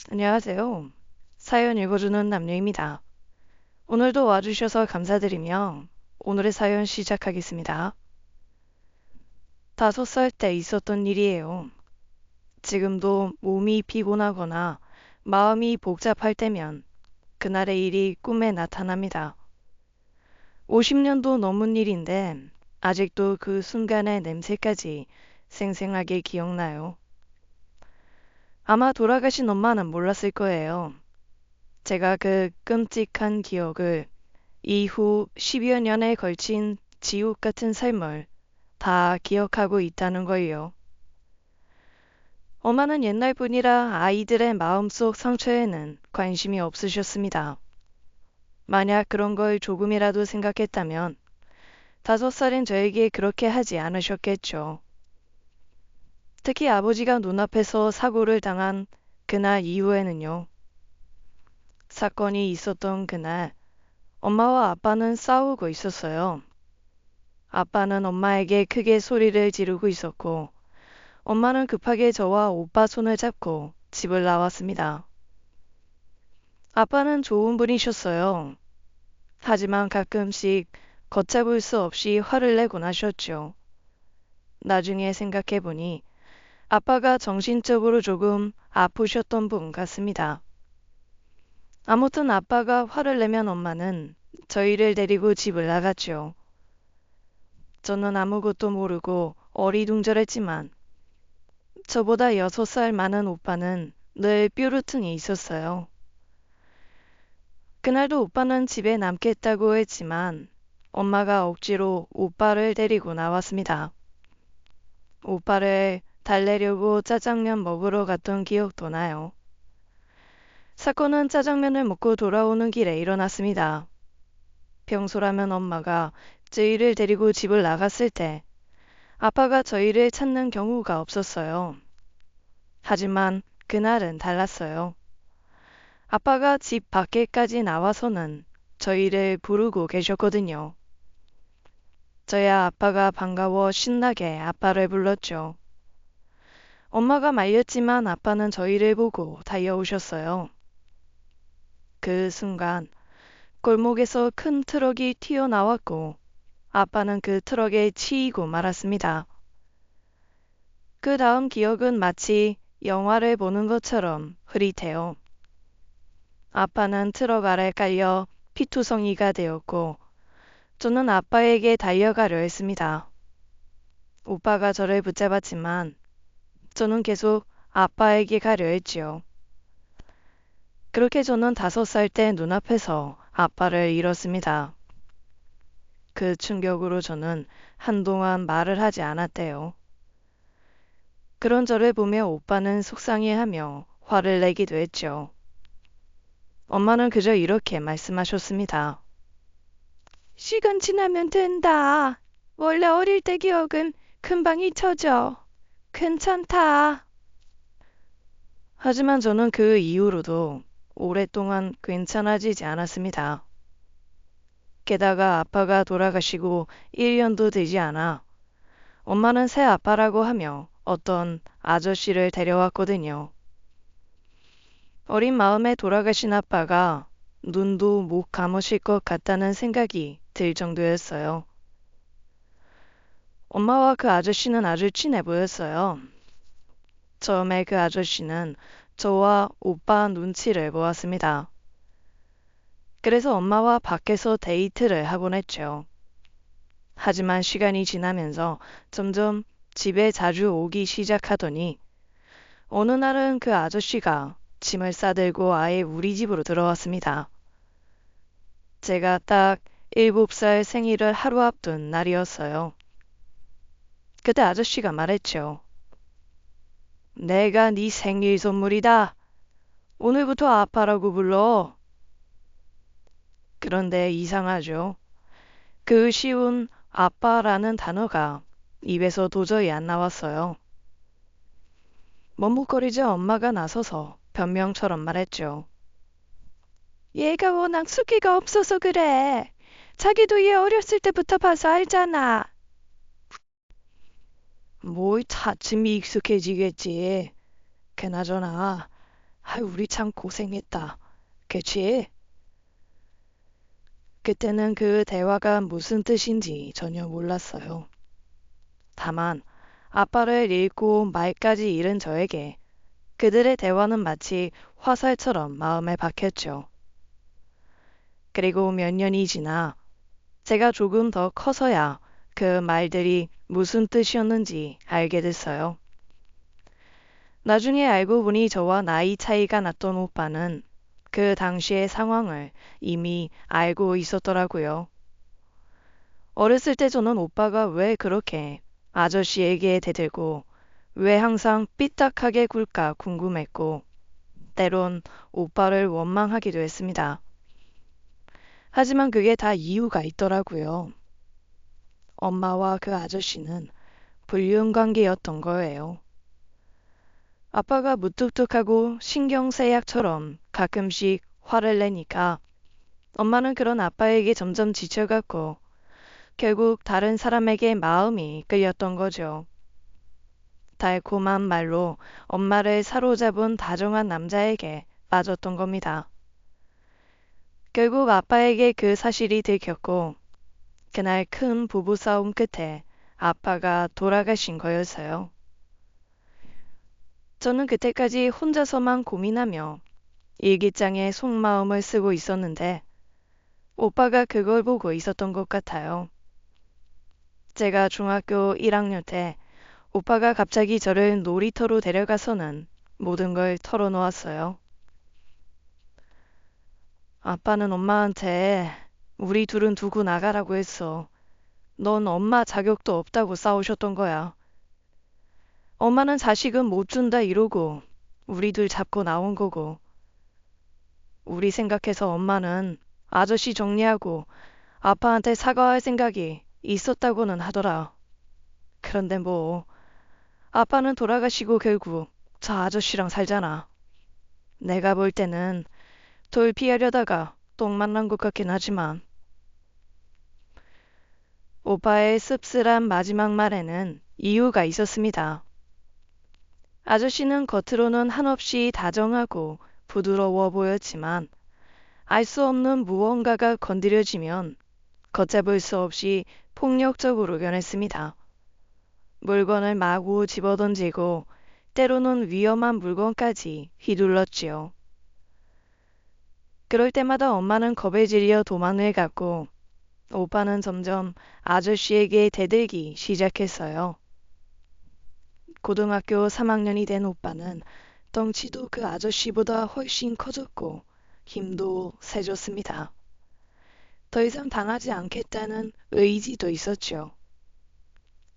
안녕하세요. 사연 읽어주는 남녀입니다. 오늘도 와주셔서 감사드리며 오늘의 사연 시작하겠습니다. 5살 때 있었던 일이에요. 지금도 몸이 피곤하거나 마음이 복잡할 때면 그날의 일이 꿈에 나타납니다. 50년도 넘은 일인데 아직도 그 순간의 냄새까지 생생하게 기억나요. 아마 돌아가신 엄마는 몰랐을 거예요. 제가 그 끔찍한 기억을 이후 10여 년에 걸친 지옥 같은 삶을 다 기억하고 있다는 걸요. 엄마는 옛날 분이라 아이들의 마음속 상처에는 관심이 없으셨습니다. 만약 그런 걸 조금이라도 생각했다면 5살인 저에게 그렇게 하지 않으셨겠죠. 특히 아버지가 눈앞에서 사고를 당한 그날 이후에는요. 사건이 있었던 그날 엄마와 아빠는 싸우고 있었어요. 아빠는 엄마에게 크게 소리를 지르고 있었고 엄마는 급하게 저와 오빠 손을 잡고 집을 나왔습니다. 아빠는 좋은 분이셨어요. 하지만 가끔씩 걷잡을 수 없이 화를 내곤 하셨죠. 나중에 생각해보니 아빠가 정신적으로 조금 아프셨던 분 같습니다. 아무튼 아빠가 화를 내면 엄마는 저희를 데리고 집을 나갔죠. 저는 아무것도 모르고 어리둥절했지만 저보다 6살 많은 오빠는 늘 뾰루퉁이 있었어요. 그날도 오빠는 집에 남겠다고 했지만 엄마가 억지로 오빠를 데리고 나왔습니다. 오빠를 달래려고 짜장면 먹으러 갔던 기억도 나요. 사건은 짜장면을 먹고 돌아오는 길에 일어났습니다. 평소라면 엄마가 저희를 데리고 집을 나갔을 때 아빠가 저희를 찾는 경우가 없었어요. 하지만 그날은 달랐어요. 아빠가 집 밖에까지 나와서는 저희를 부르고 계셨거든요. 저야 아빠가 반가워 신나게 아빠를 불렀죠. 엄마가 말렸지만 아빠는 저희를 보고 달려오셨어요. 그 순간 골목에서 큰 트럭이 튀어나왔고 아빠는 그 트럭에 치이고 말았습니다. 그 다음 기억은 마치 영화를 보는 것처럼 흐릿해요. 아빠는 트럭 아래 깔려 피투성이가 되었고 저는 아빠에게 달려가려 했습니다. 오빠가 저를 붙잡았지만 저는 계속 아빠에게 가려 했지요. 그렇게 저는 5살 때 눈앞에서 아빠를 잃었습니다. 그 충격으로 저는 한동안 말을 하지 않았대요. 그런 저를 보며 오빠는 속상해하며 화를 내기도 했죠. 엄마는 그저 이렇게 말씀하셨습니다. 시간 지나면 된다. 원래 어릴 때 기억은 금방 잊혀져. 괜찮다. 하지만 저는 그 이후로도 오랫동안 괜찮아지지 않았습니다. 게다가 아빠가 돌아가시고 1년도 되지 않아 엄마는 새 아빠라고 하며 어떤 아저씨를 데려왔거든요. 어린 마음에 돌아가신 아빠가 눈도 못 감으실 것 같다는 생각이 들 정도였어요. 엄마와 그 아저씨는 아주 친해 보였어요. 처음에 그 아저씨는 저와 오빠 눈치를 보았습니다. 그래서 엄마와 밖에서 데이트를 하곤 했죠. 하지만 시간이 지나면서 점점 집에 자주 오기 시작하더니 어느 날은 그 아저씨가 짐을 싸들고 아예 우리 집으로 들어왔습니다. 제가 딱 7살 생일을 하루 앞둔 날이었어요. 그때 아저씨가 말했죠. 내가 네 생일 선물이다. 오늘부터 아빠라고 불러. 그런데 이상하죠. 그 쉬운 아빠라는 단어가 입에서 도저히 안 나왔어요. 머뭇거리자 엄마가 나서서 변명처럼 말했죠. 얘가 워낙 숫기가 없어서 그래. 자기도 얘 어렸을 때부터 봐서 알잖아. 뭐 차츰 익숙해지겠지. 그나저나 우리 참 고생했다. 그치? 그때는 그 대화가 무슨 뜻인지 전혀 몰랐어요. 다만 아빠를 잃고 말까지 잃은 저에게 그들의 대화는 마치 화살처럼 마음에 박혔죠. 그리고 몇 년이 지나 제가 조금 더 커서야 그 말들이 무슨 뜻이었는지 알게 됐어요. 나중에 알고 보니 저와 나이 차이가 났던 오빠는 그 당시의 상황을 이미 알고 있었더라고요. 어렸을 때 저는 오빠가 왜 그렇게 아저씨에게 대들고 왜 항상 삐딱하게 굴까 궁금했고 때론 오빠를 원망하기도 했습니다. 하지만 그게 다 이유가 있더라고요. 엄마와 그 아저씨는 불륜 관계였던 거예요. 아빠가 무뚝뚝하고 신경쇠약처럼 가끔씩 화를 내니까 엄마는 그런 아빠에게 점점 지쳐갔고 결국 다른 사람에게 마음이 끌렸던 거죠. 달콤한 말로 엄마를 사로잡은 다정한 남자에게 빠졌던 겁니다. 결국 아빠에게 그 사실이 들켰고 그날 큰 부부싸움 끝에 아빠가 돌아가신 거였어요. 저는 그때까지 혼자서만 고민하며 일기장에 속마음을 쓰고 있었는데 오빠가 그걸 보고 있었던 것 같아요. 제가 중학교 1학년 때 오빠가 갑자기 저를 놀이터로 데려가서는 모든 걸 털어놓았어요. 아빠는 엄마한테 우리 둘은 두고 나가라고 했어. 넌 엄마 자격도 없다고 싸우셨던 거야. 엄마는 자식은 못 준다 이러고 우리 둘 잡고 나온 거고. 우리 생각해서 엄마는 아저씨 정리하고 아빠한테 사과할 생각이 있었다고는 하더라. 그런데 뭐 아빠는 돌아가시고 결국 저 아저씨랑 살잖아. 내가 볼 때는 돌 피하려다가 똥 만난 것 같긴 하지만 오빠의 씁쓸한 마지막 말에는 이유가 있었습니다. 아저씨는 겉으로는 한없이 다정하고 부드러워 보였지만 알 수 없는 무언가가 건드려지면 걷잡을 수 없이 폭력적으로 변했습니다. 물건을 마구 집어던지고 때로는 위험한 물건까지 휘둘렀지요. 그럴 때마다 엄마는 겁에 질려 도망을 갔고 오빠는 점점 아저씨에게 대들기 시작했어요. 고등학교 3학년이 된 오빠는 덩치도 그 아저씨보다 훨씬 커졌고 힘도 세졌습니다. 더 이상 당하지 않겠다는 의지도 있었죠.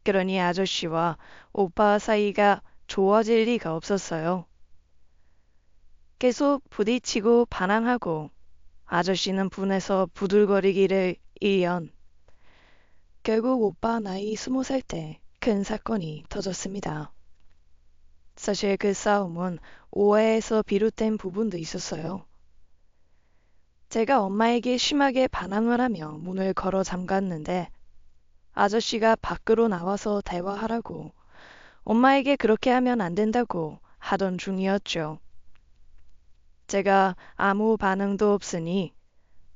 그러니 아저씨와 오빠 사이가 좋아질 리가 없었어요. 계속 부딪히고 반항하고 아저씨는 분해서 부들거리기를 1년. 결국 오빠 나이 20살 때 큰 사건이 터졌습니다. 사실 그 싸움은 오해에서 비롯된 부분도 있었어요. 제가 엄마에게 심하게 반항을 하며 문을 걸어 잠갔는데 아저씨가 밖으로 나와서 대화하라고 엄마에게 그렇게 하면 안 된다고 하던 중이었죠. 제가 아무 반응도 없으니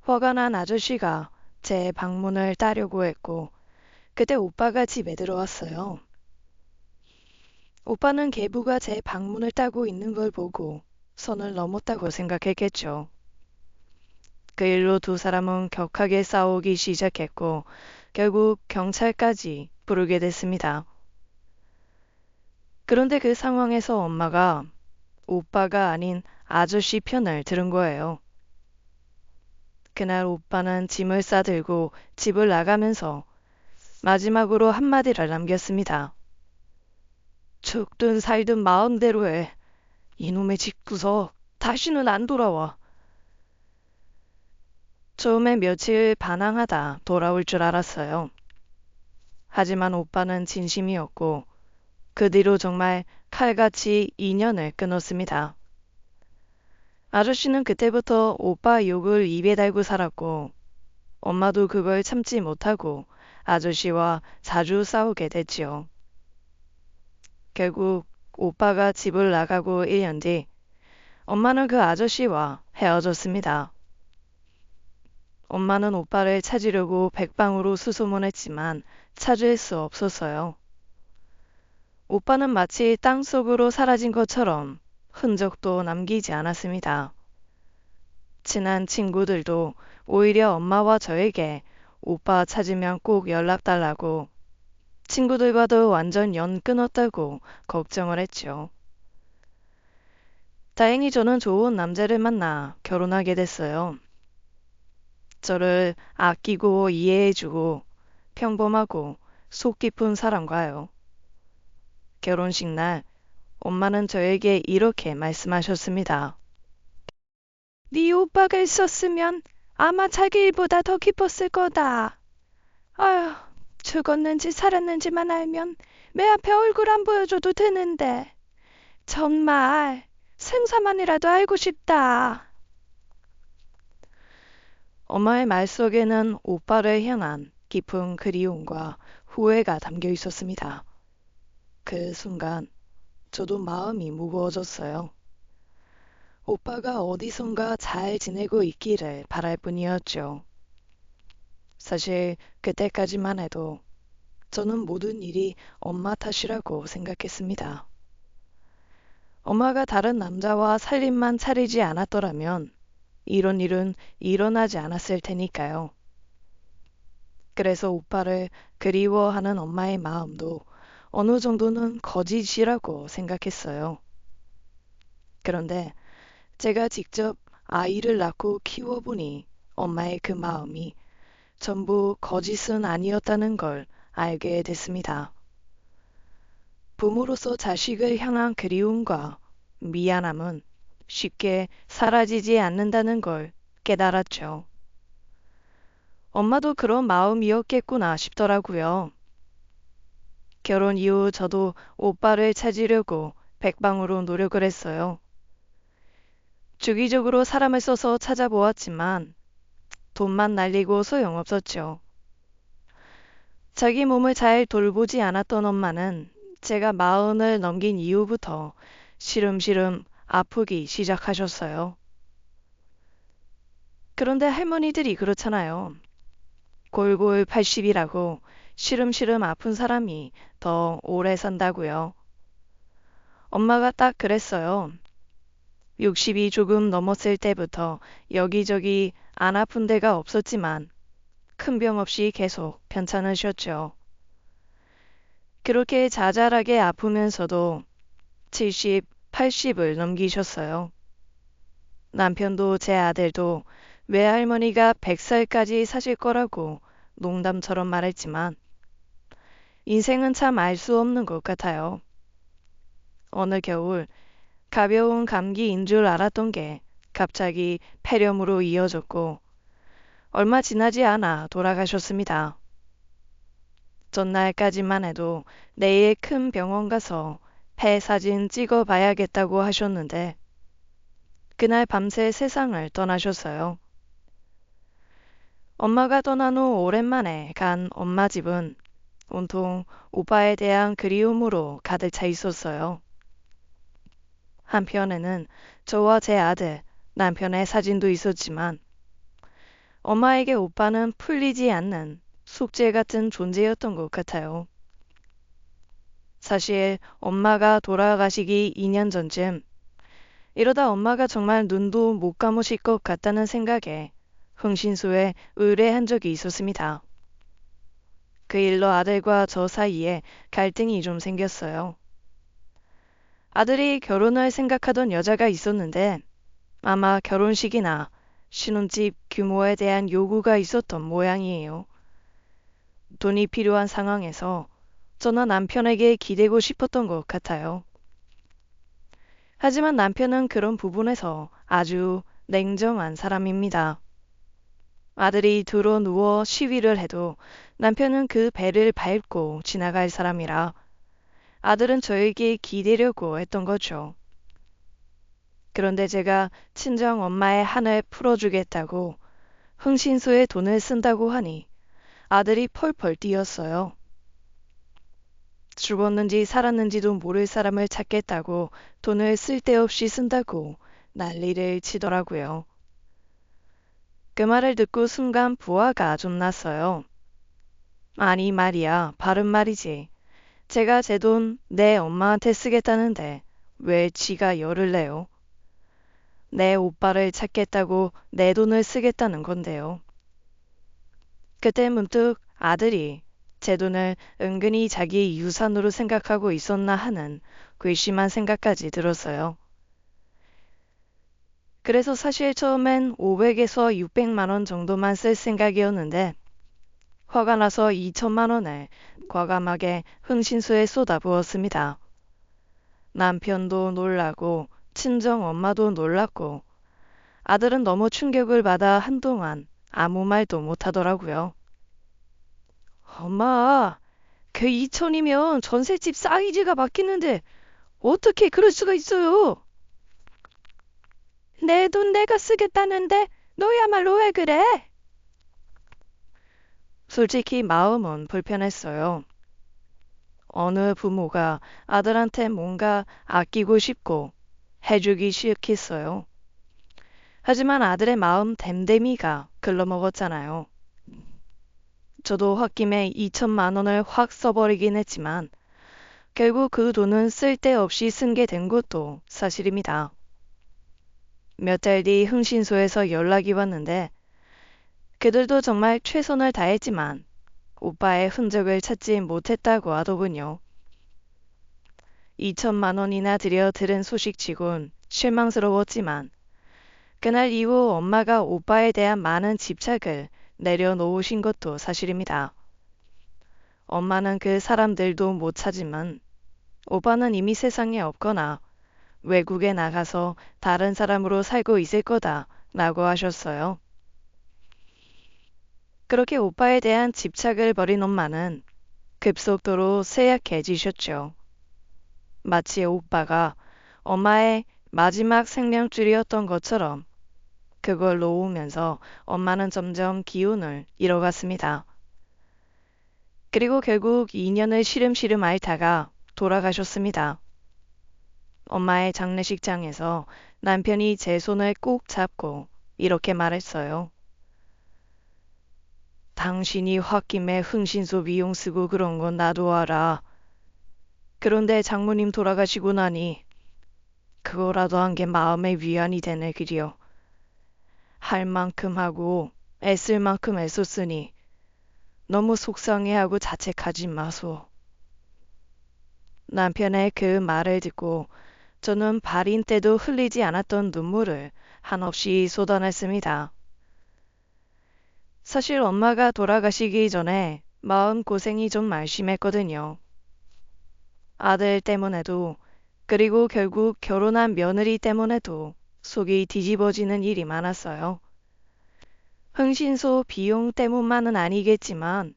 화가 난 아저씨가 제 방문을 따려고 했고 그때 오빠가 집에 들어왔어요. 오빠는 계부가 제 방문을 따고 있는 걸 보고 선을 넘었다고 생각했겠죠. 그 일로 두 사람은 격하게 싸우기 시작했고 결국 경찰까지 부르게 됐습니다. 그런데 그 상황에서 엄마가 오빠가 아닌 아저씨 편을 들은 거예요. 그날 오빠는 짐을 싸들고 집을 나가면서 마지막으로 한마디를 남겼습니다. 죽든 살든 마음대로 해. 이놈의 집구석 다시는 안 돌아와. 처음에 며칠 반항하다 돌아올 줄 알았어요. 하지만 오빠는 진심이었고 그 뒤로 정말 칼같이 인연을 끊었습니다. 아저씨는 그때부터 오빠 욕을 입에 달고 살았고 엄마도 그걸 참지 못하고 아저씨와 자주 싸우게 됐지요. 결국 오빠가 집을 나가고 1년 뒤 엄마는 그 아저씨와 헤어졌습니다. 엄마는 오빠를 찾으려고 백방으로 수소문했지만 찾을 수 없었어요. 오빠는 마치 땅속으로 사라진 것처럼 흔적도 남기지 않았습니다. 친한 친구들도 오히려 엄마와 저에게 오빠 찾으면 꼭 연락 달라고, 친구들과도 완전 연 끊었다고 걱정을 했죠. 다행히 저는 좋은 남자를 만나 결혼하게 됐어요. 저를 아끼고 이해해주고 평범하고 속 깊은 사람과요. 결혼식 날 엄마는 저에게 이렇게 말씀하셨습니다. 네 오빠가 있었으면 아마 자기 일보다 더 기뻤을 거다. 아휴, 죽었는지 살았는지만 알면 내 앞에 얼굴 안 보여줘도 되는데. 정말 생사만이라도 알고 싶다. 엄마의 말 속에는 오빠를 향한 깊은 그리움과 후회가 담겨 있었습니다. 그 순간 저도 마음이 무거워졌어요. 오빠가 어디선가 잘 지내고 있기를 바랄 뿐이었죠. 사실 그때까지만 해도 저는 모든 일이 엄마 탓이라고 생각했습니다. 엄마가 다른 남자와 살림만 차리지 않았더라면 이런 일은 일어나지 않았을 테니까요. 그래서 오빠를 그리워하는 엄마의 마음도 어느 정도는 거짓이라고 생각했어요. 그런데 제가 직접 아이를 낳고 키워보니 엄마의 그 마음이 전부 거짓은 아니었다는 걸 알게 됐습니다. 부모로서 자식을 향한 그리움과 미안함은 쉽게 사라지지 않는다는 걸 깨달았죠. 엄마도 그런 마음이었겠구나 싶더라고요. 결혼 이후 저도 오빠를 찾으려고 백방으로 노력을 했어요. 주기적으로 사람을 써서 찾아보았지만 돈만 날리고 소용없었죠. 자기 몸을 잘 돌보지 않았던 엄마는 제가 마흔을 넘긴 이후부터 시름시름 아프기 시작하셨어요. 그런데 할머니들이 그렇잖아요. 골골 80이라고 시름시름 아픈 사람이 더 오래 산다고요. 엄마가 딱 그랬어요. 60이 조금 넘었을 때부터 여기저기 안 아픈 데가 없었지만 큰 병 없이 계속 편찮으셨죠. 그렇게 자잘하게 아프면서도 70, 80을 넘기셨어요. 남편도 제 아들도 외할머니가 100살까지 사실 거라고 농담처럼 말했지만 인생은 참 알 수 없는 것 같아요. 어느 겨울 가벼운 감기인 줄 알았던 게 갑자기 폐렴으로 이어졌고 얼마 지나지 않아 돌아가셨습니다. 전날까지만 해도 내일 큰 병원 가서 폐 사진 찍어 봐야겠다고 하셨는데 그날 밤새 세상을 떠나셨어요. 엄마가 떠난 후 오랜만에 간 엄마 집은 온통 오빠에 대한 그리움으로 가득 차 있었어요. 한편에는 저와 제 아들, 남편의 사진도 있었지만 엄마에게 오빠는 풀리지 않는 숙제 같은 존재였던 것 같아요. 사실 엄마가 돌아가시기 2년 전쯤 이러다 엄마가 정말 눈도 못 감으실 것 같다는 생각에 흥신소에 의뢰한 적이 있었습니다. 그 일로 아들과 저 사이에 갈등이 좀 생겼어요. 아들이 결혼할 생각하던 여자가 있었는데 아마 결혼식이나 신혼집 규모에 대한 요구가 있었던 모양이에요. 돈이 필요한 상황에서 저나 남편에게 기대고 싶었던 것 같아요. 하지만 남편은 그런 부분에서 아주 냉정한 사람입니다. 아들이 들어 누워 시위를 해도 남편은 그 배를 밟고 지나갈 사람이라 아들은 저에게 기대려고 했던 거죠. 그런데 제가 친정 엄마의 한을 풀어주겠다고 흥신소에 돈을 쓴다고 하니 아들이 펄펄 뛰었어요. 죽었는지 살았는지도 모를 사람을 찾겠다고 돈을 쓸데없이 쓴다고 난리를 치더라고요. 그 말을 듣고 순간 부하가 좀 났어요. 아니 말이야, 바른 말이지. 제가 제 돈 내 엄마한테 쓰겠다는데 왜 지가 열을 내요? 내 오빠를 찾겠다고 내 돈을 쓰겠다는 건데요. 그때 문득 아들이 제 돈을 은근히 자기 유산으로 생각하고 있었나 하는 괘씸한 생각까지 들었어요. 그래서 사실 처음엔 500에서 600만 원 정도만 쓸 생각이었는데 화가 나서 2천만 원을 과감하게 흥신소에 쏟아부었습니다. 남편도 놀라고 친정 엄마도 놀랐고 아들은 너무 충격을 받아 한동안 아무 말도 못하더라고요. 엄마, 그 2천이면 전셋집 사이즈가 바뀌는데 어떻게 그럴 수가 있어요? 내 돈 내가 쓰겠다는데 너야말로 왜 그래? 솔직히 마음은 불편했어요. 어느 부모가 아들한테 뭔가 아끼고 싶고 해주기 싫겠어요. 하지만 아들의 마음 댐댐이가 글러먹었잖아요. 저도 홧김에 2천만 원을 확 써버리긴 했지만 결국 그 돈은 쓸데없이 쓴 게 된 것도 사실입니다. 몇 달 뒤 흥신소에서 연락이 왔는데 그들도 정말 최선을 다했지만 오빠의 흔적을 찾지 못했다고 하더군요. 2천만 원이나 들여 들은 소식치곤 실망스러웠지만 그날 이후 엄마가 오빠에 대한 많은 집착을 내려놓으신 것도 사실입니다. 엄마는 그 사람들도 못 찾으면 오빠는 이미 세상에 없거나 외국에 나가서 다른 사람으로 살고 있을 거다 라고 하셨어요. 그렇게 오빠에 대한 집착을 버린 엄마는 급속도로 쇠약해지셨죠. 마치 오빠가 엄마의 마지막 생명줄이었던 것처럼 그걸 놓으면서 엄마는 점점 기운을 잃어갔습니다. 그리고 결국 2년을 시름시름 앓다가 돌아가셨습니다. 엄마의 장례식장에서 남편이 제 손을 꼭 잡고 이렇게 말했어요. 당신이 홧김에 흥신소 비용 쓰고 그런 건 나도 알아. 그런데 장모님 돌아가시고 나니 그거라도 한 게 마음의 위안이 되네 그려. 할 만큼 하고 애쓸 만큼 애썼으니 너무 속상해하고 자책하지 마소. 남편의 그 말을 듣고 저는 발인 때도 흘리지 않았던 눈물을 한없이 쏟아냈습니다. 사실 엄마가 돌아가시기 전에 마음고생이 좀 심했거든요. 아들 때문에도 그리고 결국 결혼한 며느리 때문에도 속이 뒤집어지는 일이 많았어요. 흥신소 비용 때문만은 아니겠지만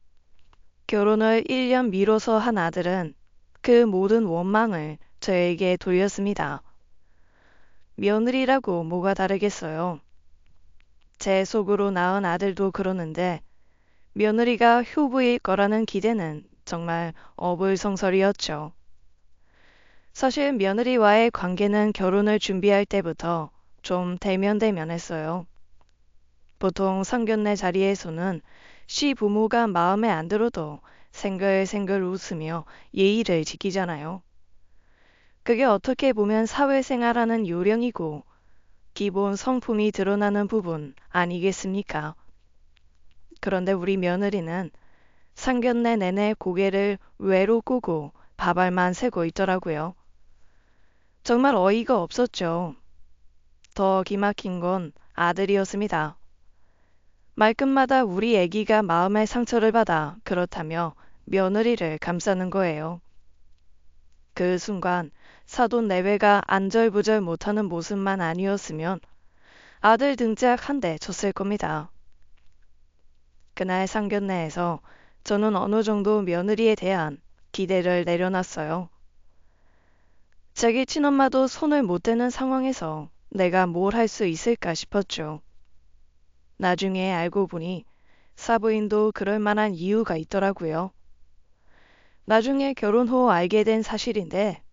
결혼을 1년 미뤄서 한 아들은 그 모든 원망을 저에게 돌렸습니다. 며느리라고 뭐가 다르겠어요. 제 속으로 낳은 아들도 그러는데 며느리가 효부일 거라는 기대는 정말 어불성설이었죠. 사실 며느리와의 관계는 결혼을 준비할 때부터 좀 대면대면했어요. 보통 상견례 자리에서는 시부모가 마음에 안 들어도 생글생글 웃으며 예의를 지키잖아요. 그게 어떻게 보면 사회생활하는 요령이고 기본 성품이 드러나는 부분 아니겠습니까? 그런데 우리 며느리는 상견례 내내 고개를 외로 끄고 밥알만 세고 있더라고요. 정말 어이가 없었죠. 더 기막힌 건 아들이었습니다. 말끝마다 우리 애기가 마음의 상처를 받아 그렇다며 며느리를 감싸는 거예요. 그 순간 사돈 내외가 안절부절 못하는 모습만 아니었으면 아들 등짝 한 대 쳤을 겁니다. 그날 상견례에서 저는 어느 정도 며느리에 대한 기대를 내려놨어요. 자기 친엄마도 손을 못 대는 상황에서 내가 뭘 할 수 있을까 싶었죠. 나중에 알고 보니 사부인도 그럴 만한 이유가 있더라고요. 나중에 결혼 후 알게 된 사실인데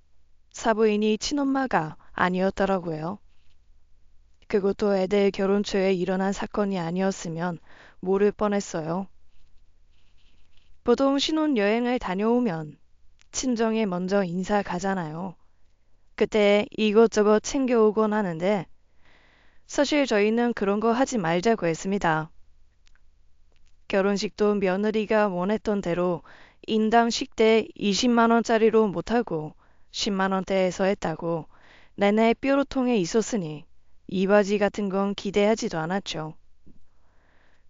사부인이 친엄마가 아니었더라고요. 그것도 애들 결혼 초에 일어난 사건이 아니었으면 모를 뻔했어요. 보통 신혼여행을 다녀오면 친정에 먼저 인사 가잖아요. 그때 이것저것 챙겨오곤 하는데 사실 저희는 그런 거 하지 말자고 했습니다. 결혼식도 며느리가 원했던 대로 인당 식대 20만 원짜리로 못하고 10만 원대에서 했다고 내내 뾰로통에 있었으니 이바지 같은 건 기대하지도 않았죠.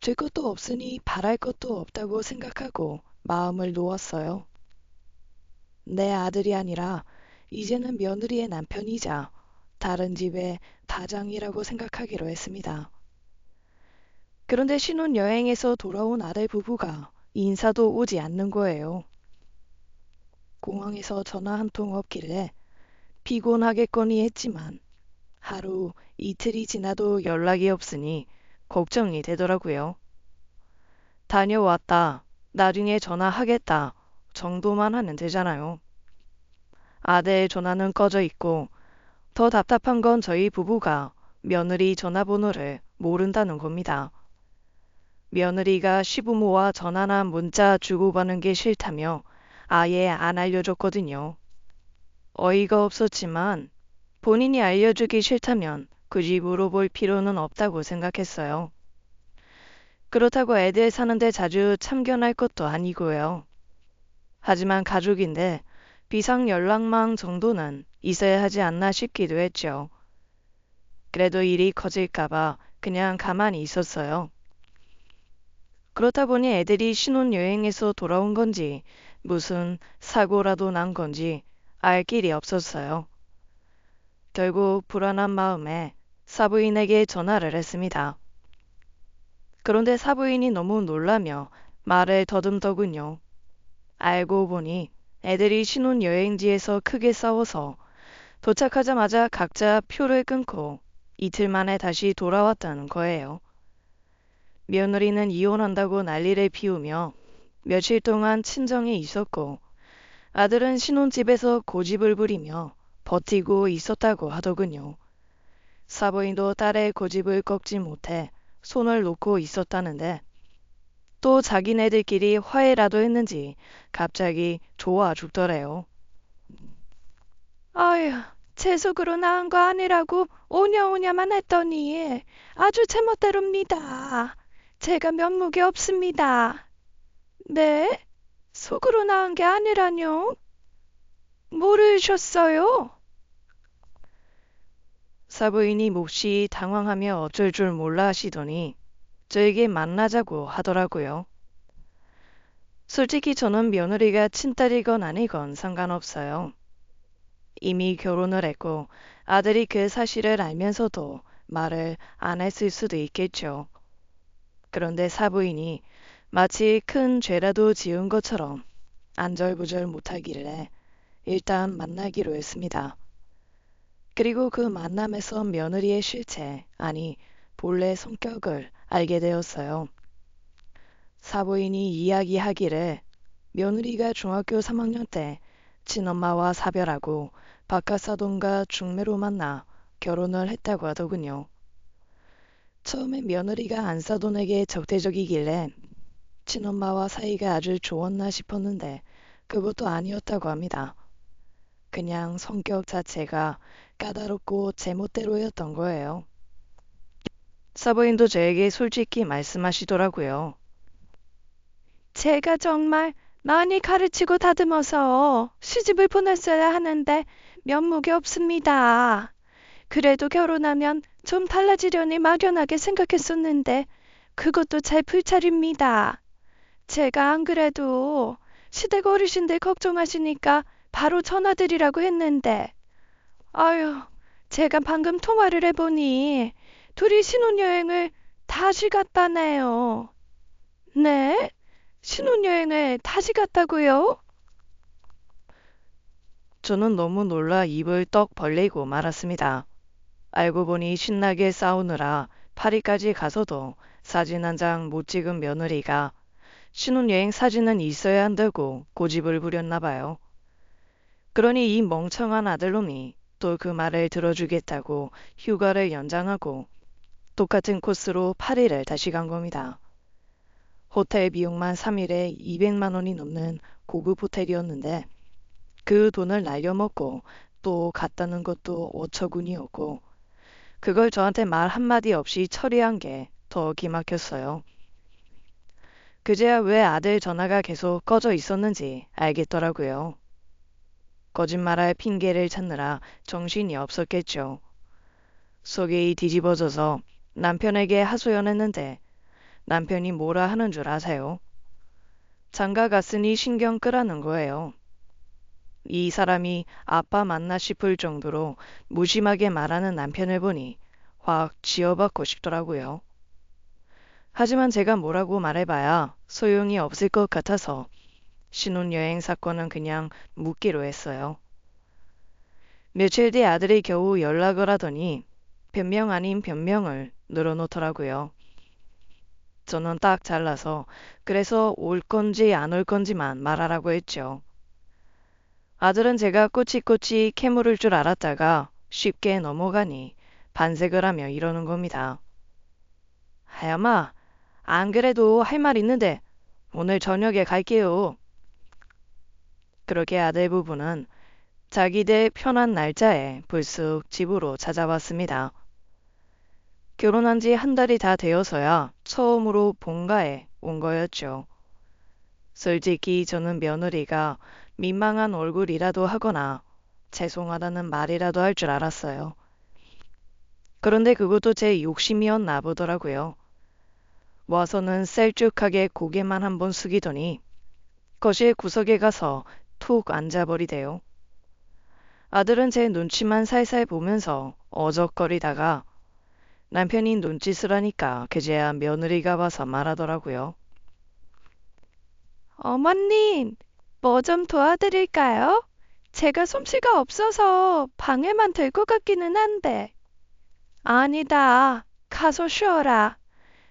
줄 것도 없으니 바랄 것도 없다고 생각하고 마음을 놓았어요. 내 아들이 아니라 이제는 며느리의 남편이자 다른 집의 다장이라고 생각하기로 했습니다. 그런데 신혼여행에서 돌아온 아들 부부가 인사도 오지 않는 거예요. 공항에서 전화 한 통 없길래 피곤하겠거니 했지만 하루 이틀이 지나도 연락이 없으니 걱정이 되더라고요. 다녀왔다, 나중에 전화하겠다 정도만 하면 되잖아요. 아들 전화는 꺼져 있고 더 답답한 건 저희 부부가 며느리 전화번호를 모른다는 겁니다. 며느리가 시부모와 전화나 문자 주고받는 게 싫다며 아예 안 알려줬거든요. 어이가 없었지만 본인이 알려주기 싫다면 굳이 물어볼 필요는 없다고 생각했어요. 그렇다고 애들 사는데 자주 참견할 것도 아니고요. 하지만 가족인데 비상 연락망 정도는 있어야 하지 않나 싶기도 했죠. 그래도 일이 커질까봐 그냥 가만히 있었어요. 그렇다 보니 애들이 신혼여행에서 돌아온 건지 무슨 사고라도 난 건지 알 길이 없었어요. 결국 불안한 마음에 사부인에게 전화를 했습니다. 그런데 사부인이 너무 놀라며 말을 더듬더군요. 알고 보니 애들이 신혼여행지에서 크게 싸워서 도착하자마자 각자 표를 끊고 이틀 만에 다시 돌아왔다는 거예요. 며느리는 이혼한다고 난리를 피우며 며칠 동안 친정에 있었고 아들은 신혼집에서 고집을 부리며 버티고 있었다고 하더군요. 사부인도 딸의 고집을 꺾지 못해 손을 놓고 있었다는데 또 자기네들끼리 화해라도 했는지 갑자기 좋아 죽더래요. 아휴, 제 속으로 나은 거 아니라고 오냐오냐만 했더니 아주 제멋대로입니다. 제가 면목이 없습니다. 네? 속으로 나은 게 아니라뇨? 모르셨어요? 사부인이 몹시 당황하며 어쩔 줄 몰라 하시더니 저에게 만나자고 하더라고요. 솔직히 저는 며느리가 친딸이건 아니건 상관없어요. 이미 결혼을 했고 아들이 그 사실을 알면서도 말을 안 했을 수도 있겠죠. 그런데 사부인이 마치 큰 죄라도 지은 것처럼 안절부절 못하길래 일단 만나기로 했습니다. 그리고 그 만남에서 며느리의 실체, 아니 본래 성격을 알게 되었어요. 사부인이 이야기하기를 며느리가 중학교 3학년 때 친엄마와 사별하고 바깥사돈과 중매로 만나 결혼을 했다고 하더군요. 처음에 며느리가 안사돈에게 적대적이길래 친엄마와 사이가 아주 좋았나 싶었는데 그것도 아니었다고 합니다. 그냥 성격 자체가 까다롭고 제멋대로였던 거예요. 사부인도 저에게 솔직히 말씀하시더라고요. 제가 정말 많이 가르치고 다듬어서 시집을 보냈어야 하는데 면목이 없습니다. 그래도 결혼하면 좀 달라지려니 막연하게 생각했었는데 그것도 제 불찰입니다. 제가 안 그래도 시댁 어르신들 걱정하시니까 바로 전화드리라고 했는데 아유, 제가 방금 통화를 해보니 둘이 신혼여행을 다시 갔다네요. 네? 신혼여행을 다시 갔다고요? 저는 너무 놀라 입을 떡 벌리고 말았습니다. 알고 보니 신나게 싸우느라 파리까지 가서도 사진 한 장 못 찍은 며느리가 신혼여행 사진은 있어야 한다고 고집을 부렸나 봐요. 그러니 이 멍청한 아들놈이 또 그 말을 들어주겠다고 휴가를 연장하고 똑같은 코스로 파리를 다시 간 겁니다. 호텔 비용만 3일에 200만 원이 넘는 고급 호텔이었는데 그 돈을 날려먹고 또 갔다는 것도 어처구니였고 그걸 저한테 말 한마디 없이 처리한 게 더 기막혔어요. 그제야 왜 아들 전화가 계속 꺼져 있었는지 알겠더라고요. 거짓말할 핑계를 찾느라 정신이 없었겠죠. 속이 뒤집어져서 남편에게 하소연했는데 남편이 뭐라 하는 줄 아세요? 장가 갔으니 신경 끄라는 거예요. 이 사람이 아빠 맞나 싶을 정도로 무심하게 말하는 남편을 보니 확 지어받고 싶더라고요. 하지만 제가 뭐라고 말해봐야 소용이 없을 것 같아서 신혼여행 사건은 그냥 묻기로 했어요. 며칠 뒤 아들이 겨우 연락을 하더니 변명 아닌 변명을 늘어놓더라고요. 저는 딱 잘라서 그래서 올 건지 안 올 건지만 말하라고 했죠. 아들은 제가 꼬치꼬치 캐물을 줄 알았다가 쉽게 넘어가니 반색을 하며 이러는 겁니다. 하야마, 안 그래도 할 말 있는데 오늘 저녁에 갈게요. 그렇게 아들 부부는 자기들 편한 날짜에 불쑥 집으로 찾아왔습니다. 결혼한 지 한 달이 다 되어서야 처음으로 본가에 온 거였죠. 솔직히 저는 며느리가 민망한 얼굴이라도 하거나 죄송하다는 말이라도 할 줄 알았어요. 그런데 그것도 제 욕심이었나 보더라고요. 와서는 셀쭉하게 고개만 한번 숙이더니 거실 구석에 가서 툭 앉아버리대요. 아들은 제 눈치만 살살 보면서 어적거리다가 남편이 눈짓을 하니까 그제야 며느리가 와서 말하더라고요. 어머님, 뭐 좀 도와드릴까요? 제가 솜씨가 없어서 방해만 될 것 같기는 한데. 아니다. 가서 쉬어라.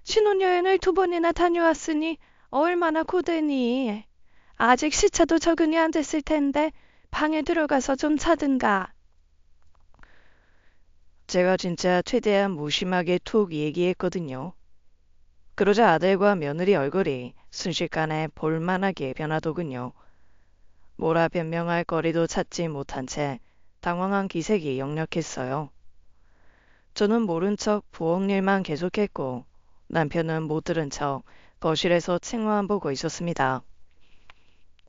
신혼여행을 2번이나 다녀왔으니 얼마나 고되니. 아직 시차도 적응이 안 됐을 텐데 방에 들어가서 좀 자든가. 제가 진짜 최대한 무심하게 툭 얘기했거든요. 그러자 아들과 며느리 얼굴이 순식간에 볼만하게 변하더군요. 뭐라 변명할 거리도 찾지 못한 채 당황한 기색이 역력했어요. 저는 모른 척 부엌 일만 계속했고 남편은 못 들은 척 거실에서 책만 보고 있었습니다.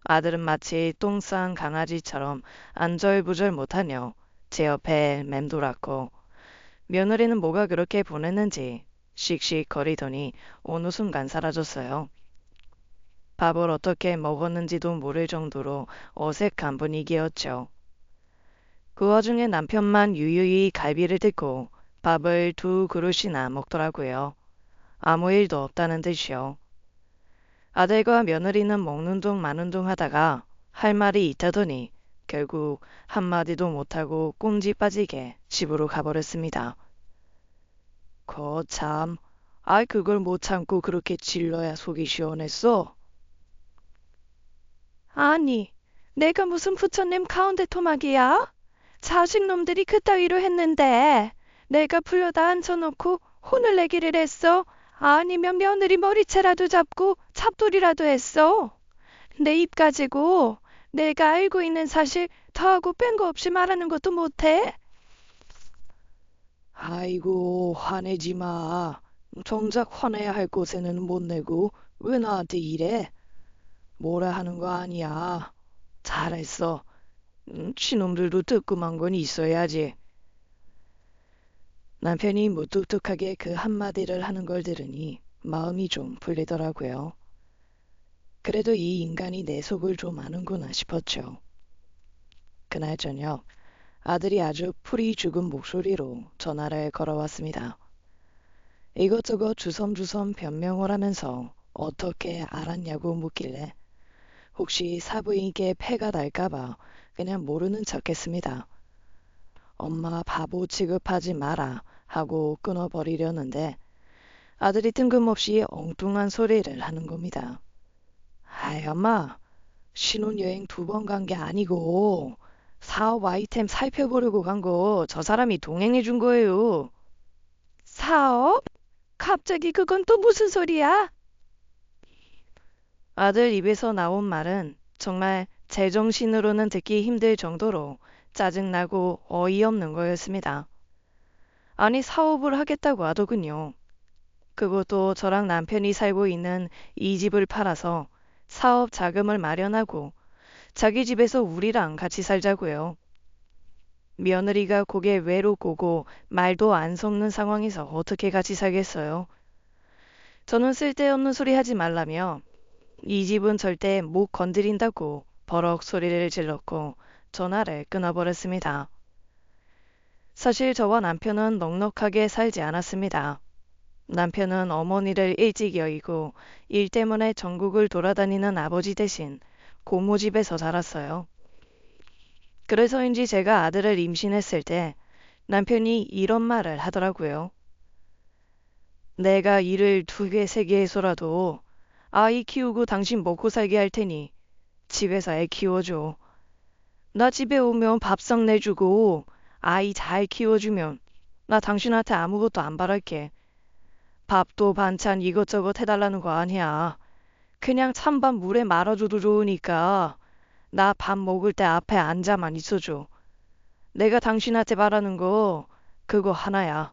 아들은 마치 똥 싼 강아지처럼 안절부절 못하며 제 옆에 맴돌았고 며느리는 뭐가 그렇게 보냈는지 씩씩거리더니 어느 순간 사라졌어요. 밥을 어떻게 먹었는지도 모를 정도로 어색한 분위기였죠. 그 와중에 남편만 유유히 갈비를 뜯고 밥을 2그릇이나 먹더라고요. 아무 일도 없다는 듯이요. 아들과 며느리는 먹는 둥 마는 둥 하다가 할 말이 있다더니 결국 한마디도 못하고 꽁지 빠지게 집으로 가버렸습니다. 거참, 그걸 못 참고 그렇게 질러야 속이 시원했어? 아니, 내가 무슨 부처님 가운데 토막이야? 자식놈들이 그따위로 했는데 내가 불러다 앉혀놓고 혼을 내기를 했어? 아니면 며느리 머리채라도 잡고 잡돌이라도 했어? 내 입 가지고 내가 알고 있는 사실 더하고 뺀 거 없이 말하는 것도 못해? 아이고, 화내지 마. 정작 화내야 할 곳에는 못 내고 왜 나한테 이래? 뭐라 하는 거 아니야. 잘했어. 치놈들도 뜨끔한 건 있어야지. 남편이 무뚝뚝하게 그 한마디를 하는 걸 들으니 마음이 좀 풀리더라고요. 그래도 이 인간이 내 속을 좀 아는구나 싶었죠. 그날 저녁 아들이 아주 풀이 죽은 목소리로 전화를 걸어왔습니다. 이것저것 주섬주섬 변명을 하면서 어떻게 알았냐고 묻길래 혹시 사부인께 폐가 날까봐 그냥 모르는 척했습니다. 엄마 바보 취급하지 마라 하고 끊어버리려는데 아들이 뜬금없이 엉뚱한 소리를 하는 겁니다. 아이 엄마, 신혼여행 2번 간 게 아니고 사업 아이템 살펴보려고 간 거 저 사람이 동행해 준 거예요. 사업? 갑자기 그건 또 무슨 소리야? 아들 입에서 나온 말은 정말 제정신으로는 듣기 힘들 정도로 짜증나고 어이없는 거였습니다. 아니, 사업을 하겠다고 하더군요. 그것도 저랑 남편이 살고 있는 이 집을 팔아서 사업 자금을 마련하고 자기 집에서 우리랑 같이 살자고요. 며느리가 고개 외로 꼬고 말도 안 섞는 상황에서 어떻게 같이 살겠어요? 저는 쓸데없는 소리 하지 말라며 이 집은 절대 못 건드린다고 버럭 소리를 질렀고 전화를 끊어버렸습니다. 사실 저와 남편은 넉넉하게 살지 않았습니다. 남편은 어머니를 일찍 여의고 일 때문에 전국을 돌아다니는 아버지 대신 고모집에서 자랐어요. 그래서인지 제가 아들을 임신했을 때 남편이 이런 말을 하더라고요. 내가 일을 2개, 3개 해서라도 아이 키우고 당신 먹고 살게 할 테니 집에서 애 키워줘. 나 집에 오면 밥상 내주고 아이 잘 키워주면 나 당신한테 아무것도 안 바랄게. 밥도 반찬 이것저것 해달라는 거 아니야. 그냥 찬밥 물에 말아줘도 좋으니까 나 밥 먹을 때 앞에 앉아만 있어줘. 내가 당신한테 바라는 거 그거 하나야.